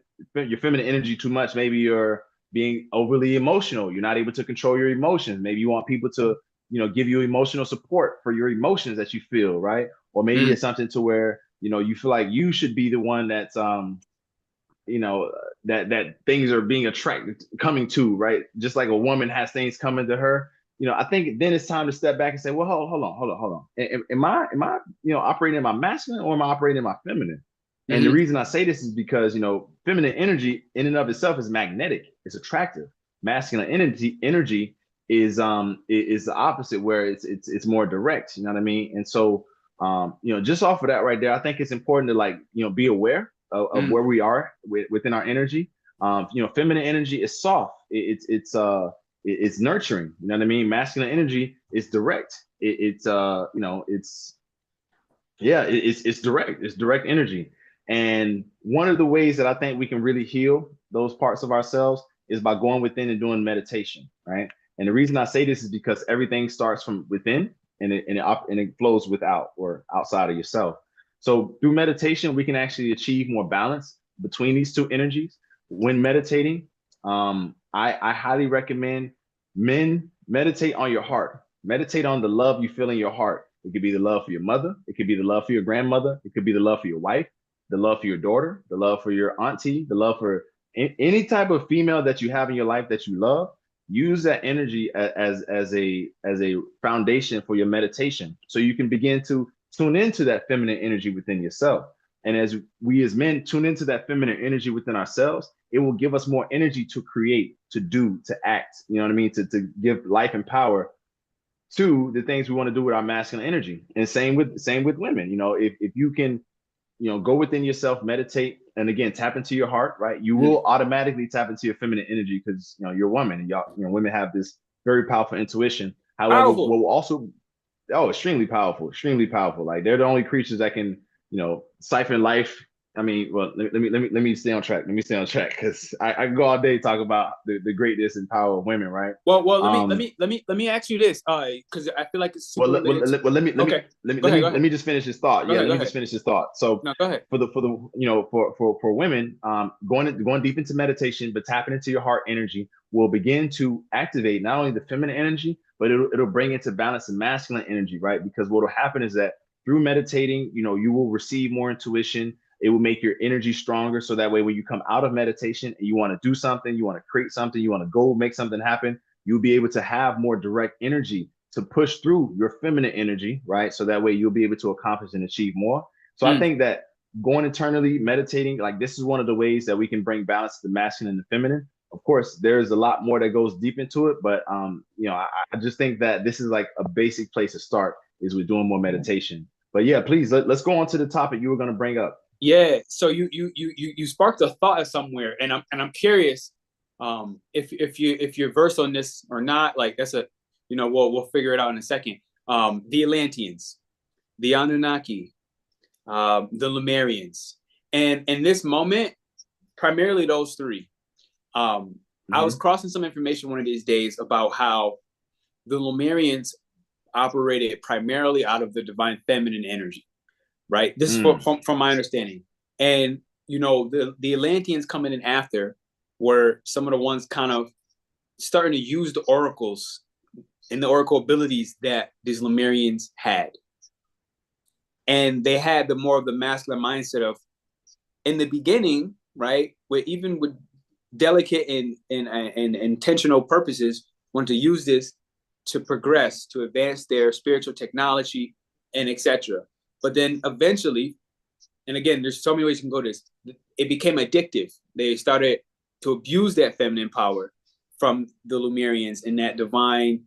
energy too much, maybe you're being overly emotional. You're not able to control your emotions. Maybe you want people to, give you emotional support for your emotions that you feel, right? Or maybe Mm, it's something to where, you feel like you should be the one that's you know that things are being attracted coming to, right? Just like a woman has things coming to her. I think then it's time to step back and say, well, hold on. Am I operating in my masculine, or am I operating in my feminine? And the mm-hmm, reason I say this is because feminine energy in and of itself is magnetic, it's attractive. Masculine energy is the opposite, where it's more direct, you know what I mean? And so just off of that right there, I think it's important to, like, be aware of mm, where we are within our energy. Feminine energy is soft. It's nurturing. You know what I mean? Masculine energy is direct. It's direct. It's direct energy. And one of the ways that I think we can really heal those parts of ourselves is by going within and doing meditation, right? And the reason I say this is because everything starts from within, and it flows without, or outside of yourself. So through meditation, we can actually achieve more balance between these two energies. When meditating, I highly recommend men meditate on your heart. Meditate on the love you feel in your heart. It could be the love for your mother. It could be the love for your grandmother. It could be the love for your wife, the love for your daughter, the love for your auntie, the love for any type of female that you have in your life that you love. Use that energy as a foundation for your meditation, so you can begin to tune into that feminine energy within yourself. And as we as men tune into that feminine energy within ourselves, it will give us more energy to create, to do, to act. You know what I mean? To give life and power to the things we want to do with our masculine energy. And same with women. If you can, go within yourself, meditate, and again, tap into your heart, right? You mm. will automatically tap into your feminine energy, because you're a woman, and women have this very powerful intuition. However, what Powerful. will also, oh, extremely powerful, extremely powerful. Like, they're the only creatures that can, siphon life. I mean, well, let me stay on track. Let me stay on track, because I can go all day talk about the greatness and power of women, right? Well, Um, let me ask you this, because I feel like it's well, super related to. let me let me Okay, let me go let ahead, me go let ahead, me just finish this thought. go Yeah, ahead, let go me just ahead. finish this thought. So No, go ahead. for women, going deep into meditation, but tapping into your heart energy will begin to activate not only the feminine energy, but it'll bring into balance the masculine energy, right? Because what will happen is that through meditating, you will receive more intuition. It will make your energy stronger, so that way when you come out of meditation and you want to do something, you want to create something, you want to go make something happen, you'll be able to have more direct energy to push through your feminine energy, right? So that way you'll be able to accomplish and achieve more. So I Mm, think that going internally, meditating, like, this is one of the ways that we can bring balance to the masculine and the feminine. Of course, there's a lot more that goes deep into it, but I just think that this is like a basic place to start, is with doing more meditation. But yeah, please, let's go on to the topic you were going to bring up. yeah. So you sparked a thought somewhere, and I'm curious, if you're versed on this or not. Like, that's a, we'll figure it out in a second. The Atlanteans, the Anunnaki, the Lemurians, and in this moment, primarily those three. I was Mm-hmm. crossing some information one of these days about how the Lemurians operated primarily out of the divine feminine energy, right? This is Mm. from my understanding. And, the Atlanteans coming in after were some of the ones kind of starting to use the oracles and the oracle abilities that these Lemurians had. And they had the more of the masculine mindset of, in the beginning, right? Where even with delicate and intentional purposes, want to use this to progress, to advance their spiritual technology, and etc. But then eventually, and again, there's so many ways you can go to this. It became addictive. They started to abuse that feminine power from the Lemurians, and that divine,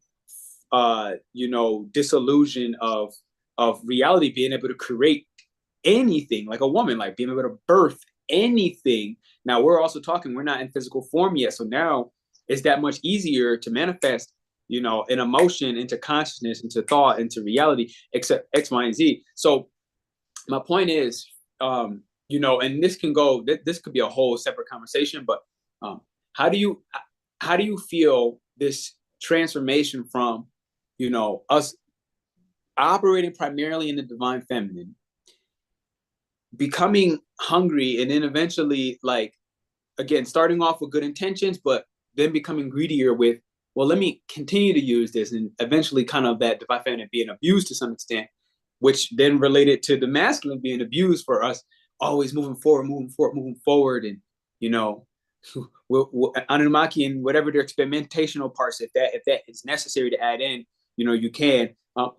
disillusion of reality, being able to create anything, like a woman, like being able to birth anything. Now we're also talking, we're not in physical form yet, so now it's that much easier to manifest, an emotion into consciousness, into thought, into reality, except X, Y, and Z. So my point is, and this can go, this could be a whole separate conversation, but how do you feel this transformation from, us operating primarily in the divine feminine, becoming hungry, and then eventually, like, again, starting off with good intentions, but then becoming greedier with, well, let me continue to use this, and eventually kind of that divine feminine being abused to some extent, which then related to the masculine being abused for us always moving forward. And, Annunaki and whatever their experimentational parts, if that is necessary to add in, you can.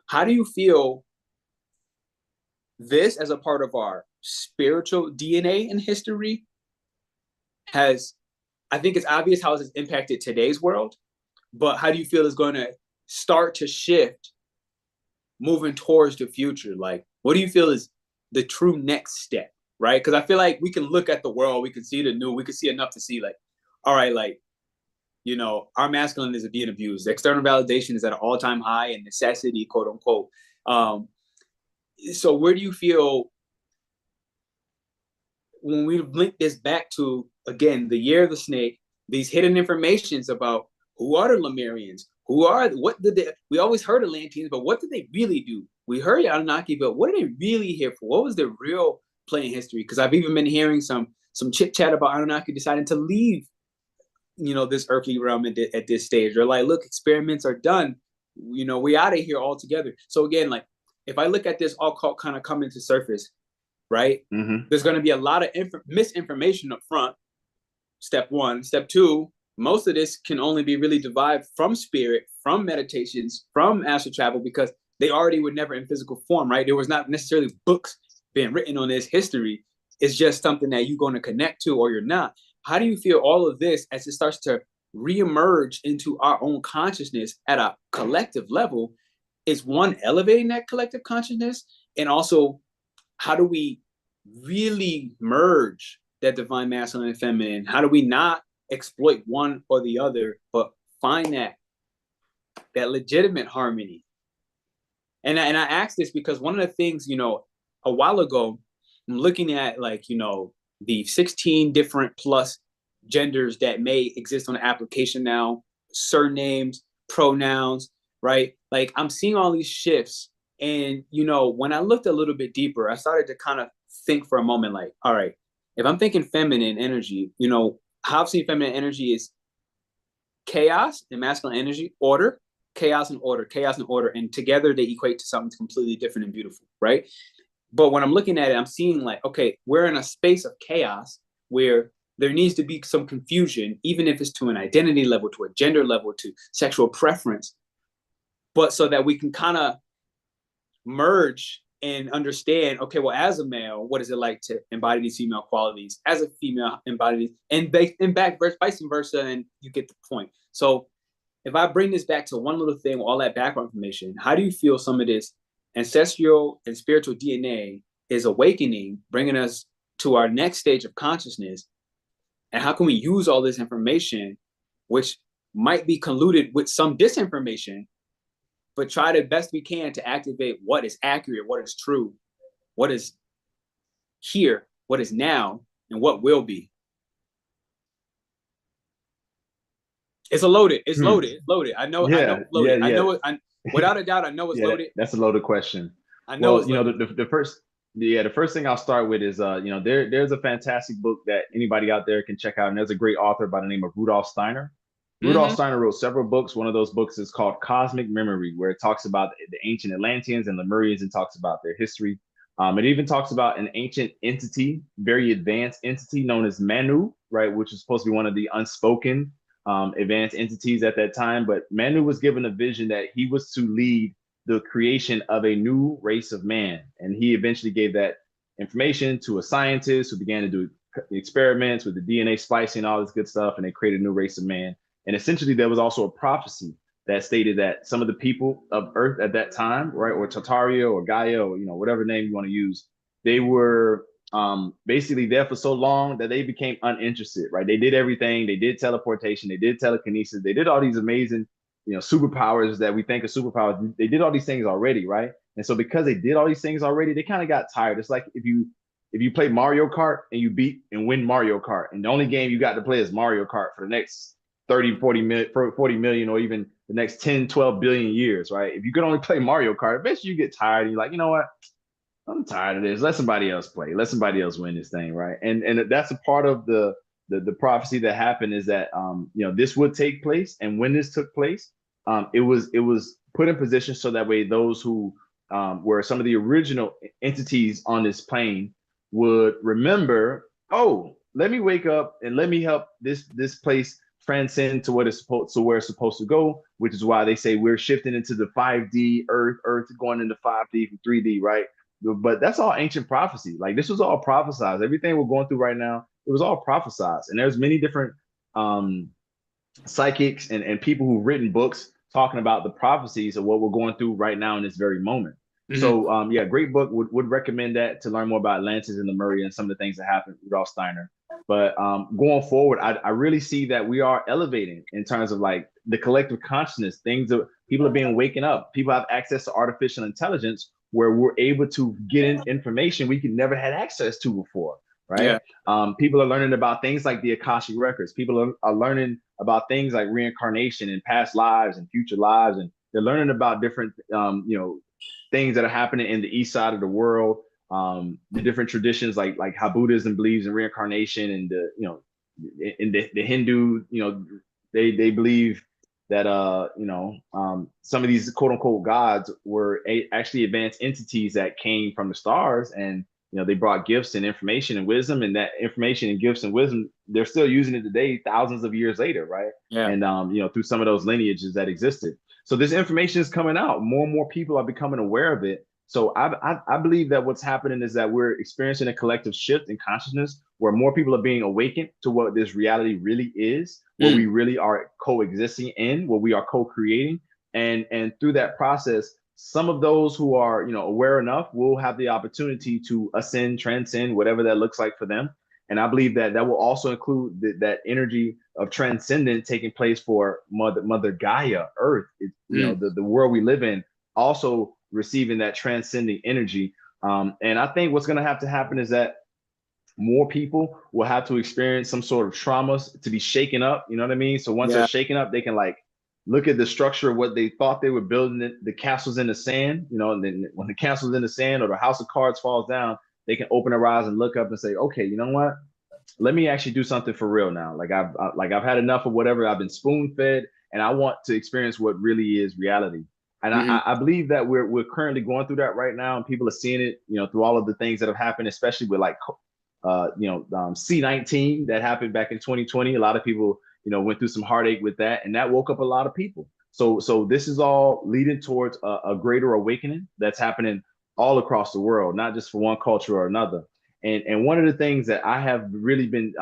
How do you feel this as a part of our spiritual DNA in history has, I think it's obvious how it's impacted today's world, but how do you feel it's going to start to shift moving towards the future? Like, what do you feel is the true next step, right? Because I feel like we can look at the world, we can see the new, we can see enough to see, like, all right, like, our masculine is being abused. External validation is at an all-time high, and necessity, quote unquote. So where do you feel, when we link this back to, again, the year of the snake, these hidden informations about who are the Lemurians, we always heard Atlanteans, but what did they really do? We heard Annunaki, but what are they really here for? What was their real play in history? Because I've even been hearing some chit chat about Annunaki deciding to leave, this earthly realm at this stage. They're like, look, experiments are done. We out of here altogether. So again, like, if I look at this all kind of coming to surface, right? Mm-hmm. There's going to be a lot of misinformation up front. Step one. Step two, most of this can only be really derived from spirit, from meditations, from astral travel, because they already were never in physical form, right? There was not necessarily books being written on this history. It's just something that you're going to connect to or you're not. How do you feel all of this, as it starts to reemerge into our own consciousness at a collective level, is one, elevating that collective consciousness, and also, how do we really merge that divine masculine and feminine? How do we not exploit one or the other, but find that legitimate harmony? And I ask this because one of the things, a while ago, I'm looking at, like, the 16 different plus genders that may exist on the application now, surnames, pronouns, right? Like, I'm seeing all these shifts. And, when I looked a little bit deeper, I started to kind of think for a moment, like, all right, if I'm thinking feminine energy, how I've seen feminine energy is chaos, and masculine energy, order, chaos and order, and together they equate to something completely different and beautiful, right? But when I'm looking at it, I'm seeing, like, okay, we're in a space of chaos where there needs to be some confusion, even if it's to an identity level, to a gender level, to sexual preference, but so that we can kind of merge and understand, okay, well, as a male, what is it like to embody these female qualities? As a female, embody these, and back, vice versa, and you get the point. So if I bring this back to one little thing with all that background information, how do you feel some of this ancestral and spiritual DNA is awakening, bringing us to our next stage of consciousness? And how can we use all this information, which might be colluded with some disinformation, but try the best we can to activate what is accurate, what is true, what is here, what is now, and what will be? It's loaded. It's loaded. I know. Yeah, I know it's loaded. yeah. I know it. Without a doubt, I know it's loaded. That's a loaded question. I know it's loaded. The first thing I'll start with is, there's a fantastic book that anybody out there can check out, and there's a great author by the name of Rudolf Steiner. Rudolf Steiner wrote several books. One of those books is called Cosmic Memory, where it talks about the ancient Atlanteans and Lemurians and talks about their history. It even talks about an ancient entity, very advanced entity known as Manu, right, which is supposed to be one of the unspoken advanced entities at that time. But Manu was given a vision that he was to lead the creation of a new race of man. And he eventually gave that information to a scientist who began to do experiments with the DNA splicing, all this good stuff, and they created a new race of man. And essentially, there was also a prophecy that stated that some of the people of Earth at that time, right, or Tartaria or Gaia, or whatever name you want to use, they were basically there for so long that they became uninterested, right? They did everything. They did teleportation. They did telekinesis. They did all these amazing, superpowers that we think of superpowers. They did all these things already, right? And so because they did all these things already, they kind of got tired. It's like if if you play Mario Kart and you beat and win Mario Kart, and the only game you got to play is Mario Kart for the next 30, 40 million, or even the next 10, 12 billion years, right? If you could only play Mario Kart, eventually you get tired and you're like, you know what? I'm tired of this. Let somebody else play. Let somebody else win this thing, right? And that's a part of the prophecy that happened, is that this would take place, and when this took place, it was put in position so that way those who were some of the original entities on this plane would remember, oh, let me wake up and let me help this place transcend to what it's supposed to where it's supposed to go, which is why they say we're shifting into the 5D Earth going into 5D from 3D, right? But that's all ancient prophecy. Like, this was all prophesized. Everything we're going through right now, it was all prophesized. And there's many different psychics and people who've written books talking about the prophecies of what we're going through right now in this very moment. Mm-hmm. So yeah, great book. Would recommend that to learn more about Atlantis and Lemuria and some of the things that happened with Rudolf Steiner. But going forward, I really see that we are elevating in terms of like the collective consciousness. Things that people are being waken up. People have access to artificial intelligence where we're able to get in information we could never had access to before, right? Yeah. People are learning about things like the Akashic records. People are learning about things like reincarnation and past lives and future lives, and they're learning about different things that are happening in the east side of the world. The different traditions like how Buddhism believes in reincarnation, and in the Hindu, they believe that some of these quote unquote gods were actually advanced entities that came from the stars, and they brought gifts and information and wisdom, and that information and gifts and wisdom, they're still using it today, thousands of years later, right? Yeah. And through some of those lineages that existed. So this information is coming out. More and more people are becoming aware of it. So I believe that what's happening is that we're experiencing a collective shift in consciousness where more people are being awakened to what this reality really is, what we really are coexisting in, what we are co-creating. And through that process, some of those who are, aware enough will have the opportunity to ascend, transcend, whatever that looks like for them. And I believe that will also include that energy of transcendence taking place for Mother Gaia, Earth, the world we live in, also receiving that transcending energy. And I think what's going to have to happen is that more people will have to experience some sort of traumas to be shaken up. You know what I mean? So once they're shaken up, they can look at the structure of what they thought they were building, the castles in the sand, and then when the castle's in the sand or the house of cards falls down, they can open their eyes and look up and say, okay, you know what? Let me actually do something for real now. I've had enough of whatever I've been spoon fed, and I want to experience what really is reality. And I believe that we're currently going through that right now, and people are seeing it, through all of the things that have happened, especially with C-19 that happened back in 2020. A lot of people, went through some heartache with that, and that woke up a lot of people. So this is all leading towards a greater awakening that's happening all across the world, not just for one culture or another. And one of the things that I have really been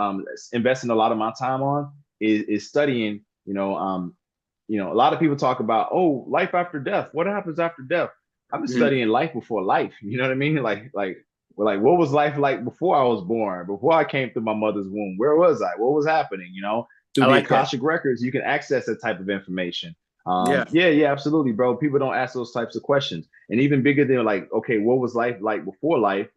investing a lot of my time on is studying, a lot of people talk about, oh, life after death. What happens after death? I've been studying life before life. You know what I mean? Like, what was life like before I was born, before I came through my mother's womb? Where was I? What was happening? Through the Akashic records, you can access that type of information. Yeah, absolutely, bro. People don't ask those types of questions. And even bigger than okay, what was life like before life?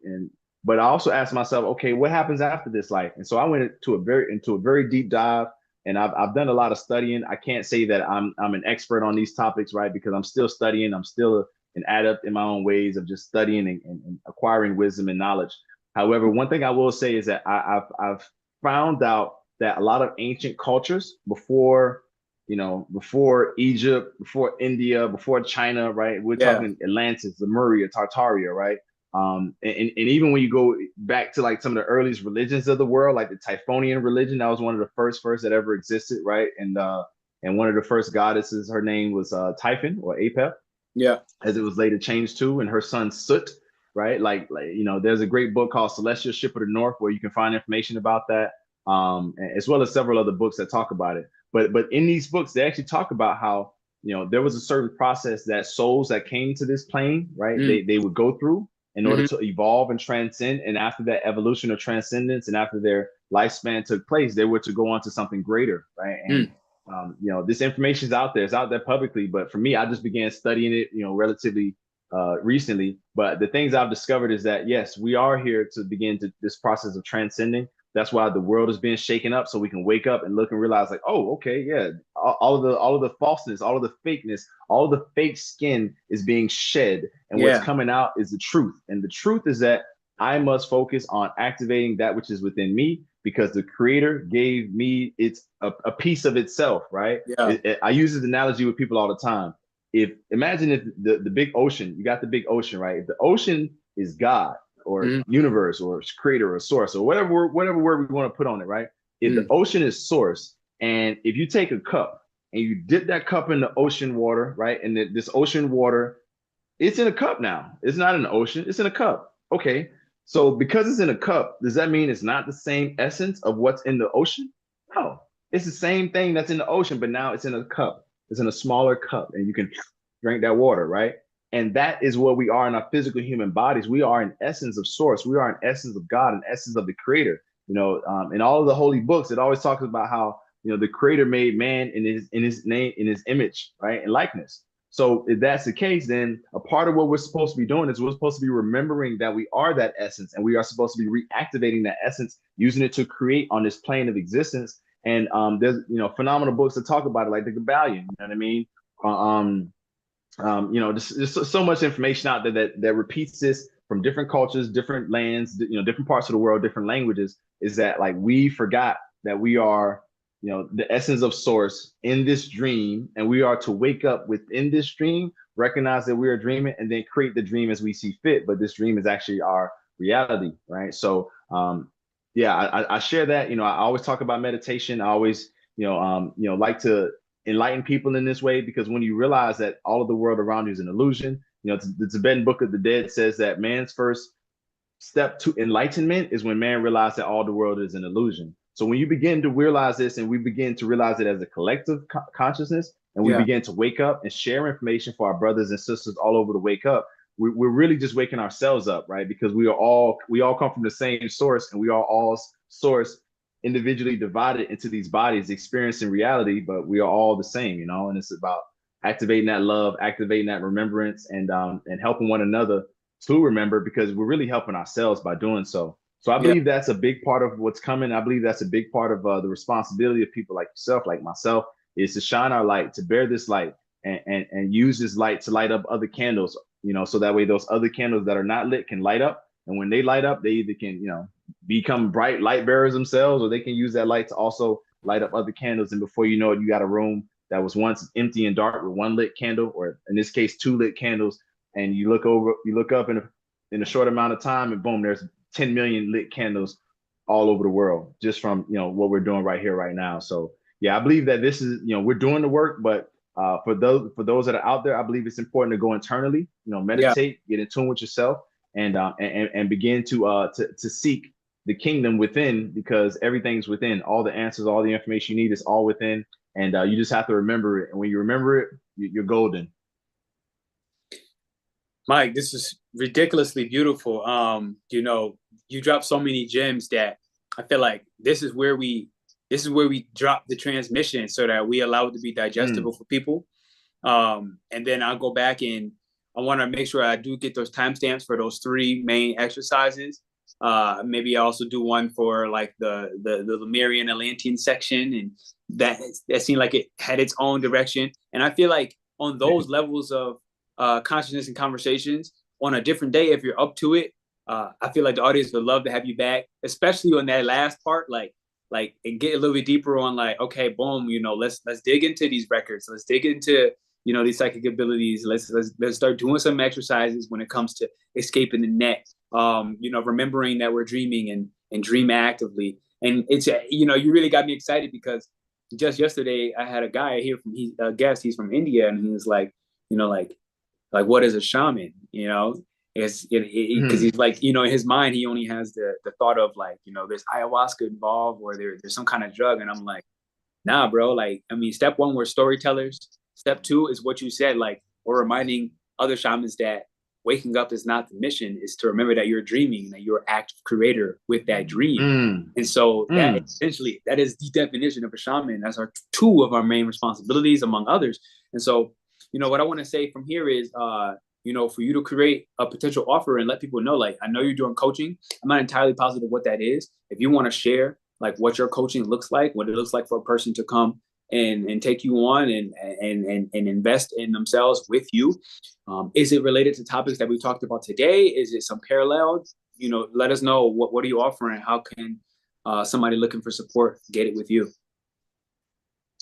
But I also asked myself, okay, what happens after this life? And so I went into a very deep dive, and I've done a lot of studying. I can't say that I'm an expert on these topics, right? Because I'm still studying. I'm still an adept in my own ways of just studying and acquiring wisdom and knowledge. However, one thing I will say is that I've found out that a lot of ancient cultures before Egypt, before India, before China, right? We're talking Atlantis, Lemuria, Tartaria, right? And even when you go back to some of the earliest religions of the world, like the Typhonian religion, that was one of the first that ever existed, right? And one of the first goddesses, her name was Typhon or Apep, as it was later changed to, and her son Sut, right? There's a great book called Celestial Ship of the North where you can find information about that, as well as several other books that talk about it. But in these books, they actually talk about how there was a certain process that souls that came to this plane, right? They would go through in order to evolve and transcend. And after that evolution of transcendence and after their lifespan took place, they were to go on to something greater, right? And, this information is out there. It's out there publicly. But for me, I just began studying it, relatively recently. But the things I've discovered is that yes, we are here to begin to this process of transcending. That's why the world is being shaken up, so we can wake up and look and realize, like, oh, okay, yeah, all of the falseness, all of the fakeness, all of the fake skin is being shed, and what's Yeah. coming out is the truth. And the truth is that I must focus on activating that which is within me because the creator gave me it's a piece of itself, right? Yeah. I use this analogy with people all the time. If imagine if the big ocean, you got the big ocean, right? If the ocean is God or Mm-hmm. universe or creator or source or whatever word we want to put on it, right? If the Mm. ocean is source, and if you take a cup and you dip that cup in the ocean water, right? And this ocean water, it's in a cup now. It's not in the ocean, it's in a cup. Okay. So because it's in a cup, does that mean it's not the same essence of what's in the ocean? No. It's the same thing that's in the ocean, but now it's in a cup. It's in a smaller cup, and you can drink that water, right? And that is what we are in our physical human bodies. We are an essence of source. We are an essence of God, an essence of the creator. In all of the holy books, it always talks about how, the creator made man in his name, in his image, right? And likeness. So if that's the case, then a part of what we're supposed to be doing is we're supposed to be remembering that we are that essence, and we are supposed to be reactivating that essence, using it to create on this plane of existence. And there's phenomenal books that talk about it, like the Kabbalion. You know what I mean? Just so much information out there that repeats this from different cultures, different lands, different parts of the world, different languages. Is that like we forgot that we are the essence of source in this dream, and we are to wake up within this dream, recognize that we are dreaming, and then create the dream as we see fit. But this dream is actually our reality, right? So yeah, I share that. I always talk about meditation. I always like to enlighten people in this way, because when you realize that all of the world around you is an illusion, the Tibetan Book of the Dead says that man's first step to enlightenment is when man realized that all the world is an illusion. So when you begin to realize this, and we begin to realize it as a collective consciousness, and we Yeah. begin to wake up and share information for our brothers and sisters all over to wake up, we're really just waking ourselves up, right? Because we all come from the same source, and we are all source individually divided into these bodies experiencing reality, but we are all the same, and it's about activating that love, activating that remembrance, and helping one another to remember, because we're really helping ourselves by doing so. So I Yeah. believe that's a big part of what's coming. I believe that's a big part of the responsibility of people like yourself, like myself, is to shine our light, to bear this light, and use this light to light up other candles, so that way those other candles that are not lit can light up. And when they light up, they either can, become bright light bearers themselves, or they can use that light to also light up other candles. And before you know it, you got a room that was once empty and dark with one lit candle, or in this case, two lit candles. And you look up in a short amount of time, and boom, there's 10 million lit candles all over the world, just from what we're doing right here, right now. So yeah, I believe that this is we're doing the work, but for those that are out there, I believe it's important to go internally, Yeah. meditate, get in tune with yourself, and begin to seek the kingdom within, because everything's within. All the answers, all the information you need is all within, and you just have to remember it. And when you remember it, you're golden. Mike, this is ridiculously beautiful. You dropped so many gems that I feel like this is where we drop the transmission so that we allow it to be digestible for people. And then I'll go back and I want to make sure I do get those timestamps for those three main exercises. Maybe I also do one for like the Lemurian Atlantian section, and that seemed like it had its own direction. And I feel like on those levels of consciousness and conversations on a different day, if you're up to it, I feel like the audience would love to have you back, especially on that last part, like and get a little bit deeper on like, okay, boom, let's dig into these records, let's dig into these psychic abilities, let's start doing some exercises when it comes to escaping the net, remembering that we're dreaming and dream actively. And it's you really got me excited, because just yesterday I had a guy here a guest, he's from India, and he was like, like what is a shaman? Because he's like, in his mind, he only has the thought of like, there's ayahuasca involved, or there's some kind of drug. And I'm like, nah, bro. Like, I mean, step one, we're storytellers. Step two is what you said, like, we're reminding other shamans that waking up is not the mission, is to remember that you're dreaming, that you're active creator with that dream. And so that essentially, that is the definition of a shaman. That's two of our main responsibilities, among others. And so, what I want to say from here is, for you to create a potential offer and let people know, like, I know you're doing coaching. I'm not entirely positive what that is. If you want to share like what your coaching looks like, what it looks like for a person to come and take you on and invest in themselves with you. Is it related to topics that we talked about today? Is it some parallel? Let us know what are you offering? How can somebody looking for support get it with you?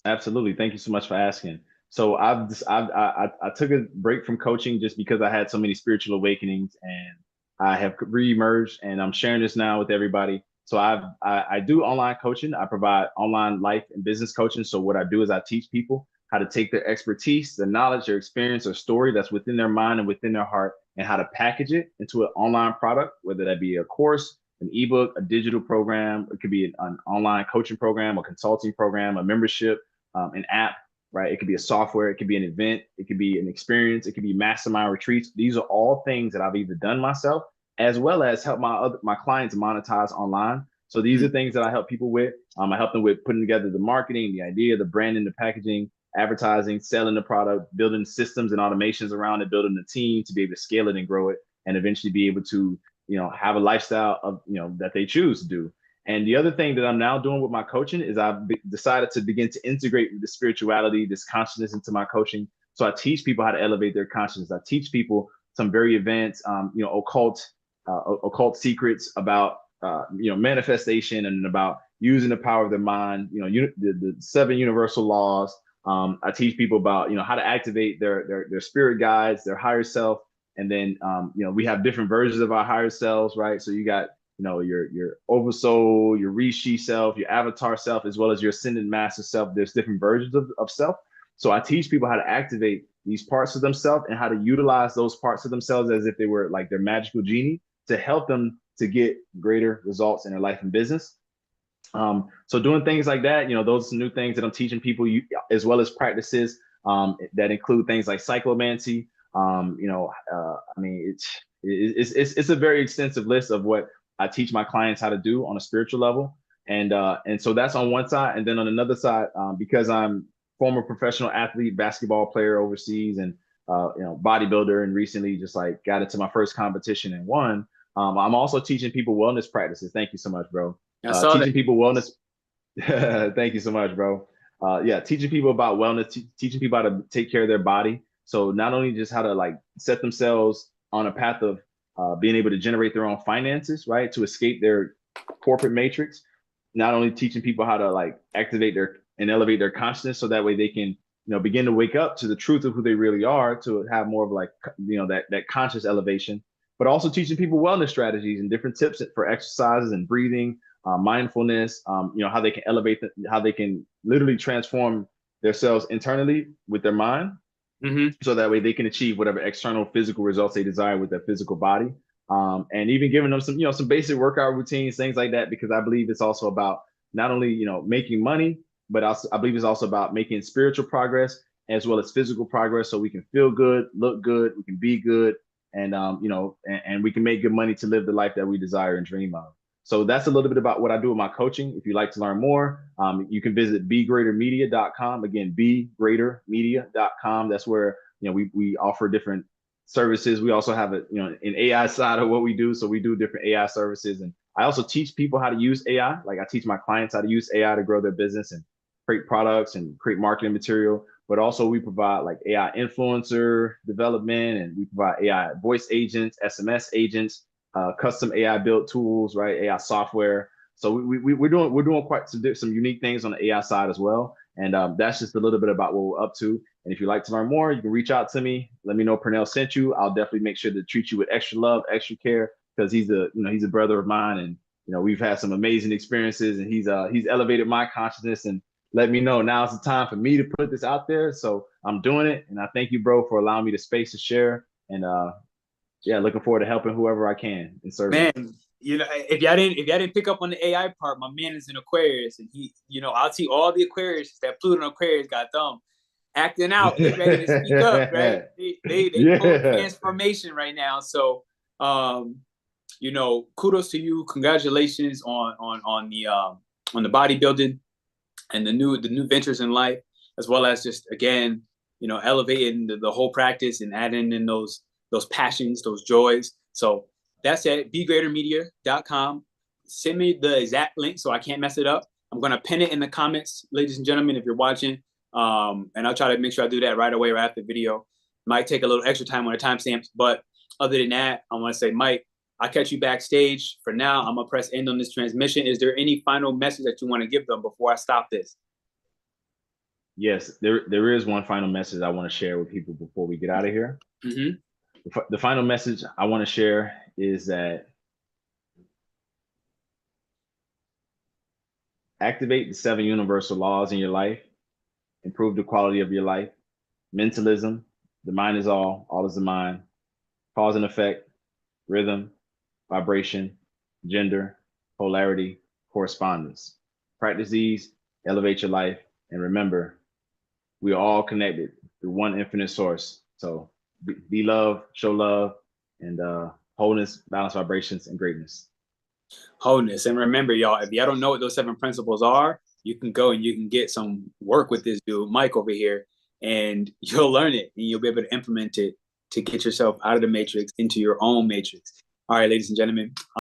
Absolutely. Thank you so much for asking. So I took a break from coaching just because I had so many spiritual awakenings, and I have reemerged, and I'm sharing this now with everybody. So I do online coaching. I provide online life and business coaching. So what I do is I teach people how to take their expertise, their knowledge, their experience, or story that's within their mind and within their heart, and how to package it into an online product, whether that be a course, an ebook, a digital program. It could be an online coaching program, a consulting program, a membership, an app, right? It could be a software, it could be an event, it could be an experience, it could be mastermind retreats. These are all things that I've either done myself as well as help my clients monetize online. So these are things that I help people with. I help them with putting together the marketing, the idea, the branding, the packaging, advertising, selling the product, building systems and automations around it, building a team to be able to scale it and grow it, and eventually be able to, have a lifestyle of, that they choose to do. And the other thing that I'm now doing with my coaching is I've decided to begin to integrate the spirituality, this consciousness into my coaching. So I teach people how to elevate their consciousness. I teach people some very advanced, occult secrets about, manifestation and about using the power of their mind. The 7 universal laws. I teach people about, how to activate their spirit guides, their higher self, and then, we have different versions of our higher selves, right? So you got your oversoul, your rishi self, your avatar self, as well as your ascended master self. There's different versions of self. So I teach people how to activate these parts of themselves and how to utilize those parts of themselves as if they were like their magical genie to help them to get greater results in their life and business. So doing things like that, those are new things that I'm teaching people, as well as practices that include things like cyclomancy. It's a very extensive list of what I teach my clients how to do on a spiritual level. And so that's on one side. And then on another side, because I'm former professional athlete, basketball player overseas, and bodybuilder, and recently just like got into my first competition and won. I'm also teaching people wellness practices. Thank you so much, bro. Teaching people wellness. Thank you so much, bro. Teaching people about wellness, teaching people how to take care of their body. So not only just how to like set themselves on a path of being able to generate their own finances, right, to escape their corporate matrix. Not only teaching people how to like activate and elevate their consciousness, so that way they can, begin to wake up to the truth of who they really are, to have more of like, that conscious elevation, but also teaching people wellness strategies and different tips for exercises and breathing, mindfulness, how they can elevate, how they can literally transform themselves internally with their mind. So that way they can achieve whatever external physical results they desire with their physical body. And even giving them some, some basic workout routines, things like that, because I believe it's also about not only, making money, but also I believe it's also about making spiritual progress as well as physical progress, so we can feel good, look good, we can be good, and and we can make good money to live the life that we desire and dream of. So that's a little bit about what I do with my coaching. If you'd like to learn more, you can visit begreatermedia.com. Again, begreatermedia.com. That's where, we offer different services. We also have an AI side of what we do. So we do different AI services. And I also teach people how to use AI. Like I teach my clients how to use AI to grow their business and create products and create marketing material. But also we provide like AI influencer development, and we provide AI voice agents, SMS agents, custom AI built tools, right? AI software. So we're doing quite some unique things on the AI side as well. And that's just a little bit about what we're up to. And if you'd like to learn more, you can reach out to me. Let me know Pernell sent you. I'll definitely make sure to treat you with extra love, extra care, because he's a brother of mine, and we've had some amazing experiences, and he's elevated my consciousness and let me know now's the time for me to put this out there. So I'm doing it, and I thank you, bro, for allowing me the space to share. And looking forward to helping whoever I can in service. Man, if y'all didn't pick up on the AI part, my man is in Aquarius, and he, I'll see all the Aquarius that Pluto Aquarius got them acting out. They ready to speak up, right? They transformation right now. So, kudos to you. Congratulations on the bodybuilding and the new ventures in life, as well as just again, elevating the whole practice and adding in those those passions, those joys. So that's it. BeGreaterMedia.com. Send me the exact link so I can't mess it up. I'm going to pin it in the comments, ladies and gentlemen, if you're watching. And I'll try to make sure I do that right away right after the video. Might take a little extra time on the timestamps, but other than that, I want to say, Mike, I'll catch you backstage. For now, I'm going to press end on this transmission. Is there any final message that you want to give them before I stop this? Yes, there is one final message I want to share with people before we get out of here. Mm-hmm. The final message I want to share is that activate the 7 universal laws in your life, improve the quality of your life. Mentalism, the mind is all is the mind. Cause and effect, rhythm, vibration, gender, polarity, correspondence. Practice these, elevate your life, and remember, we are all connected through one infinite source. So be love, show love, and wholeness, balance, vibrations, and greatness. Wholeness. And remember, y'all, if y'all don't know what those 7 principles are, you can go and you can get some work with this dude, Mike, over here, and you'll learn it and you'll be able to implement it to get yourself out of the matrix into your own matrix. All right, ladies and gentlemen.